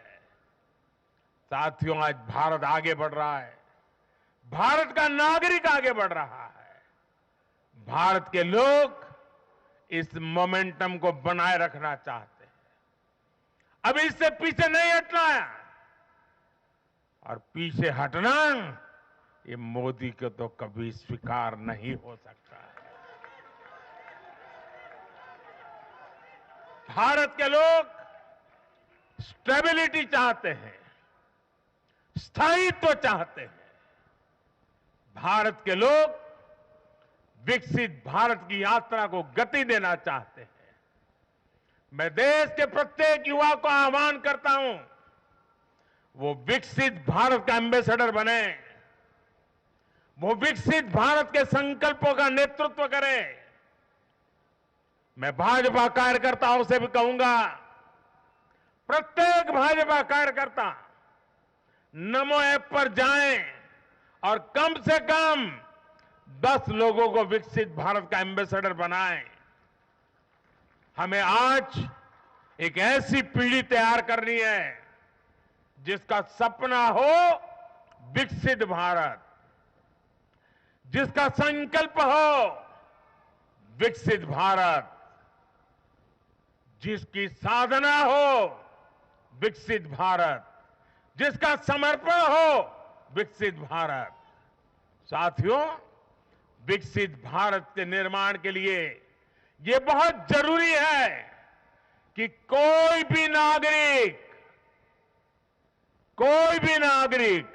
साथियों, आज भारत आगे बढ़ रहा है, भारत का नागरिक आगे बढ़ रहा है। भारत के लोग इस मोमेंटम को बनाए रखना चाहते हैं। अब इससे पीछे नहीं हटना है, और पीछे हटना ये मोदी को तो कभी स्वीकार नहीं हो सकता है। भारत के लोग स्टेबिलिटी चाहते हैं, स्थायित्व चाहते हैं। भारत के लोग विकसित भारत की यात्रा को गति देना चाहते हैं। मैं देश के प्रत्येक युवा को आह्वान करता हूं, वो विकसित भारत का एम्बेसडर बने, वो विकसित भारत के संकल्पों का नेतृत्व करे। मैं भाजपा कार्यकर्ताओं से भी कहूंगा, प्रत्येक भाजपा कार्यकर्ता नमो ऐप पर जाएं और कम से कम 10 लोगों को विकसित भारत का एम्बेसडर बनाएं। हमें आज एक ऐसी पीढ़ी तैयार करनी है जिसका सपना हो विकसित भारत, जिसका संकल्प हो विकसित भारत, जिसकी साधना हो विकसित भारत, जिसका समर्पण हो विकसित भारत। साथियों, विकसित भारत के निर्माण के लिए ये बहुत जरूरी है कि कोई भी नागरिक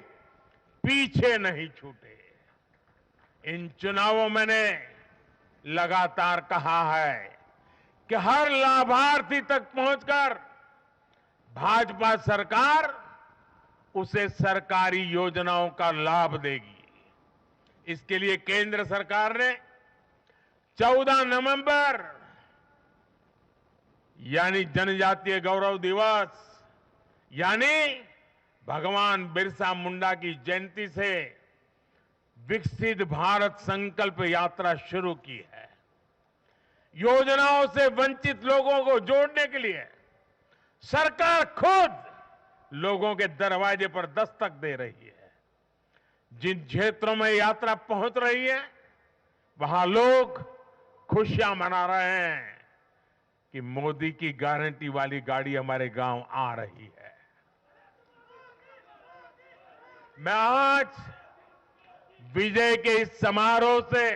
पीछे नहीं छूटे। इन चुनावों में मैंने लगातार कहा है कि हर लाभार्थी तक पहुंचकर भाजपा सरकार उसे सरकारी योजनाओं का लाभ देगी। इसके लिए केंद्र सरकार ने 14 नवंबर यानी जनजातीय गौरव दिवस, यानी भगवान बिरसा मुंडा की जयंती से विकसित भारत संकल्प यात्रा शुरू की है। योजनाओं से वंचित लोगों को जोड़ने के लिए सरकार खुद लोगों के दरवाजे पर दस्तक दे रही है। जिन क्षेत्रों में यात्रा पहुंच रही है, वहां लोग खुशियां मना रहे हैं कि मोदी की गारंटी वाली गाड़ी हमारे गांव आ रही है। मैं आज विजय के इस समारोह से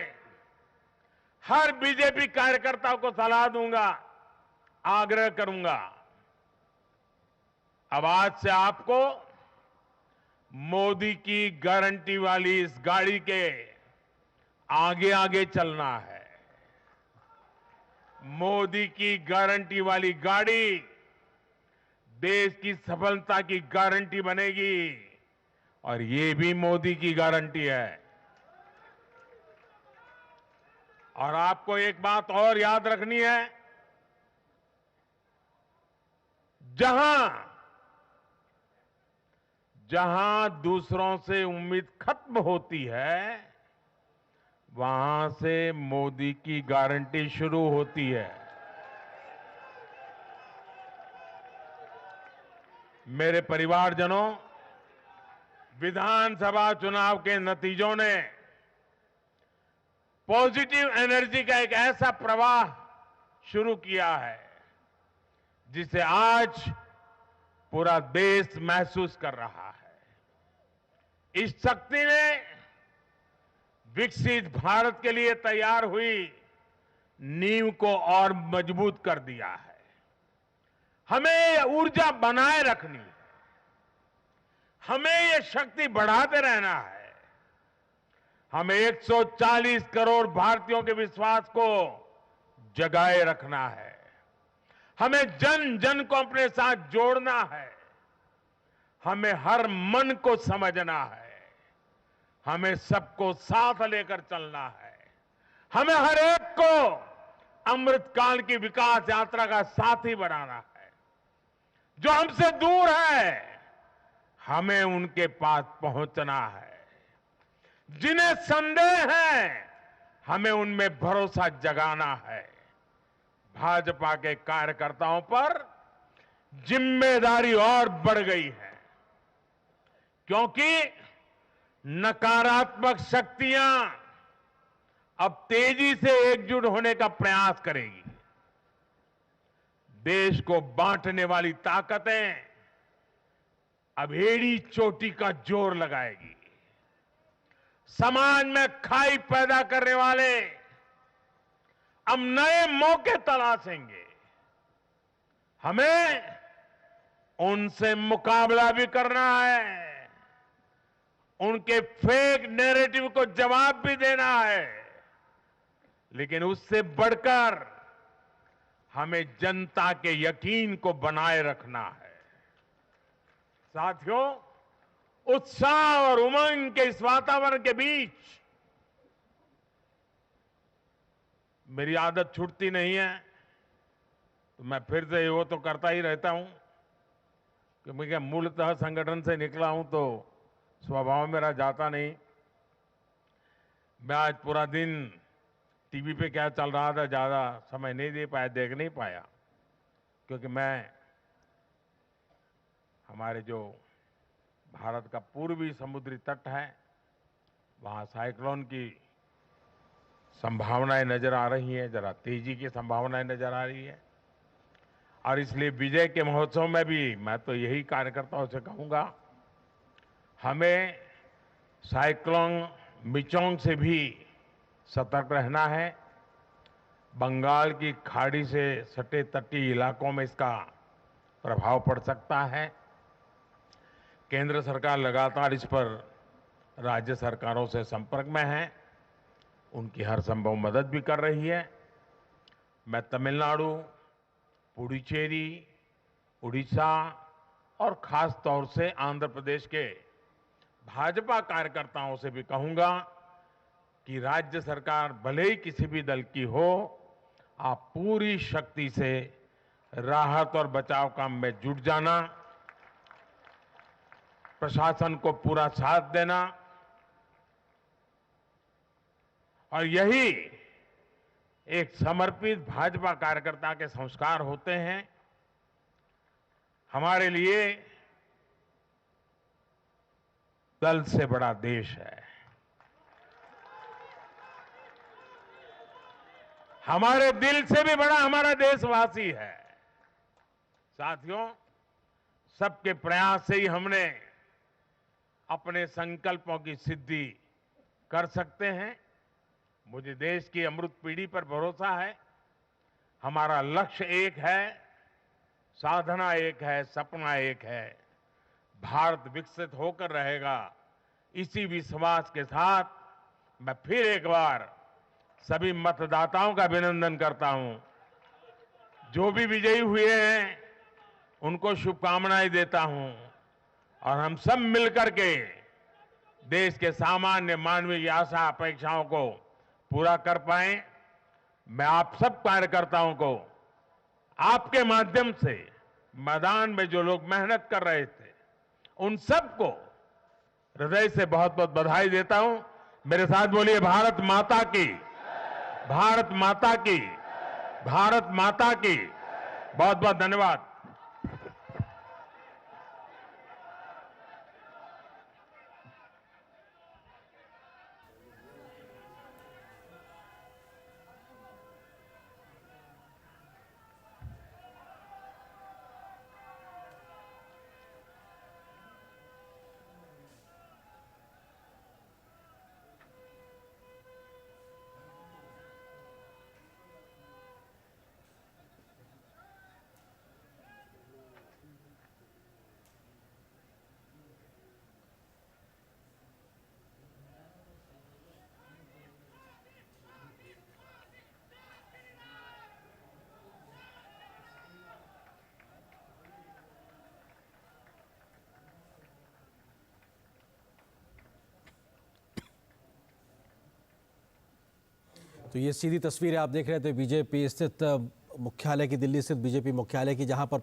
हर बीजेपी कार्यकर्ता को सलाह दूंगा, आग्रह करूंगा, अब आज से आपको मोदी की गारंटी वाली इस गाड़ी के आगे आगे चलना है। मोदी की गारंटी वाली गाड़ी देश की सफलता की गारंटी बनेगी, और ये भी मोदी की गारंटी है। और आपको एक बात और याद रखनी है, जहां दूसरों से उम्मीद खत्म होती है, वहां से मोदी की गारंटी शुरू होती है। मेरे परिवारजनों, विधानसभा चुनाव के नतीजों ने पॉजिटिव एनर्जी का एक ऐसा प्रवाह शुरू किया है जिसे आज पूरा देश महसूस कर रहा है। इस शक्ति ने विकसित भारत के लिए तैयार हुई नींव को और मजबूत कर दिया है। हमें ये ऊर्जा बनाए रखनी है, हमें ये शक्ति बढ़ाते रहना है। हमें 140 करोड़ भारतीयों के विश्वास को जगाए रखना है। हमें जन जन को अपने साथ जोड़ना है। हमें हर मन को समझना है। हमें सबको साथ लेकर चलना है। हमें हर एक को अमृतकाल की विकास यात्रा का साथी बनाना है। जो हमसे दूर है, हमें उनके पास पहुंचना है। जिन्हें संदेह है, हमें उनमें भरोसा जगाना है। भाजपा के कार्यकर्ताओं पर जिम्मेदारी और बढ़ गई है, क्योंकि नकारात्मक शक्तियां अब तेजी से एकजुट होने का प्रयास करेगी। देश को बांटने वाली ताकतें अब एड़ी चोटी का जोर लगाएगी। समाज में खाई पैदा करने वाले अब नए मौके तलाशेंगे। हमें उनसे मुकाबला भी करना है, उनके फेक नैरेटिव को जवाब भी देना है, लेकिन उससे बढ़कर हमें जनता के यकीन को बनाए रखना है। साथियों, उत्साह और उमंग के इस वातावरण के बीच मेरी आदत छूटती नहीं है, तो मैं फिर से वो तो करता ही रहता हूं कि मैं मूलतः संगठन से निकला हूं तो स्वभाव मेरा जाता नहीं। मैं आज पूरा दिन टीवी पे क्या चल रहा था ज्यादा समय नहीं दे पाया, देख नहीं पाया, क्योंकि मैं हमारे जो भारत का पूर्वी समुद्री तट है वहां साइक्लोन की संभावनाएं नजर आ रही हैं, जरा तेजी की संभावनाएं नजर आ रही है। और इसलिए विजय के महोत्सव में भी मैं तो यही कार्यकर्ताओं से कहूंगा, हमें साइक्लोन मिचोंग से भी सतर्क रहना है। बंगाल की खाड़ी से सटे तटीय इलाकों में इसका प्रभाव पड़ सकता है। केंद्र सरकार लगातार इस पर राज्य सरकारों से संपर्क में है, उनकी हर संभव मदद भी कर रही है। मैं तमिलनाडु, पुडुचेरी, उड़ीसा और खास तौर से आंध्र प्रदेश के भाजपा कार्यकर्ताओं से भी कहूंगा कि राज्य सरकार भले ही किसी भी दल की हो, आप पूरी शक्ति से राहत और बचाव काम में जुट जाना, प्रशासन को पूरा साथ देना, और यही एक समर्पित भाजपा कार्यकर्ता के संस्कार होते हैं। हमारे लिए दल से बड़ा देश है, हमारे दिल से भी बड़ा हमारा देशवासी है। साथियों, सबके प्रयास से ही हमने अपने संकल्पों की सिद्धि कर सकते हैं। मुझे देश की अमृत पीढ़ी पर भरोसा है। हमारा लक्ष्य एक है, साधना एक है, सपना एक है। भारत विकसित होकर रहेगा, इसी विश्वास के साथ मैं फिर एक बार सभी मतदाताओं का अभिनंदन करता हूं। जो भी विजयी हुए हैं उनको शुभकामनाएं देता हूं, और हम सब मिलकर के देश के सामान्य मानवीय की आशा अपेक्षाओं को पूरा कर पाएं। मैं आप सब कार्यकर्ताओं को आपके माध्यम से मैदान में जो लोग मेहनत कर रहे थे उन सबको हृदय से बहुत बहुत बधाई देता हूं। मेरे साथ बोलिए भारत माता की, भारत माता की, भारत माता की। बहुत बहुत धन्यवाद। तो ये सीधी तस्वीरें आप देख रहे थे बीजेपी स्थित मुख्यालय की, दिल्ली स्थित बीजेपी मुख्यालय की, जहां पर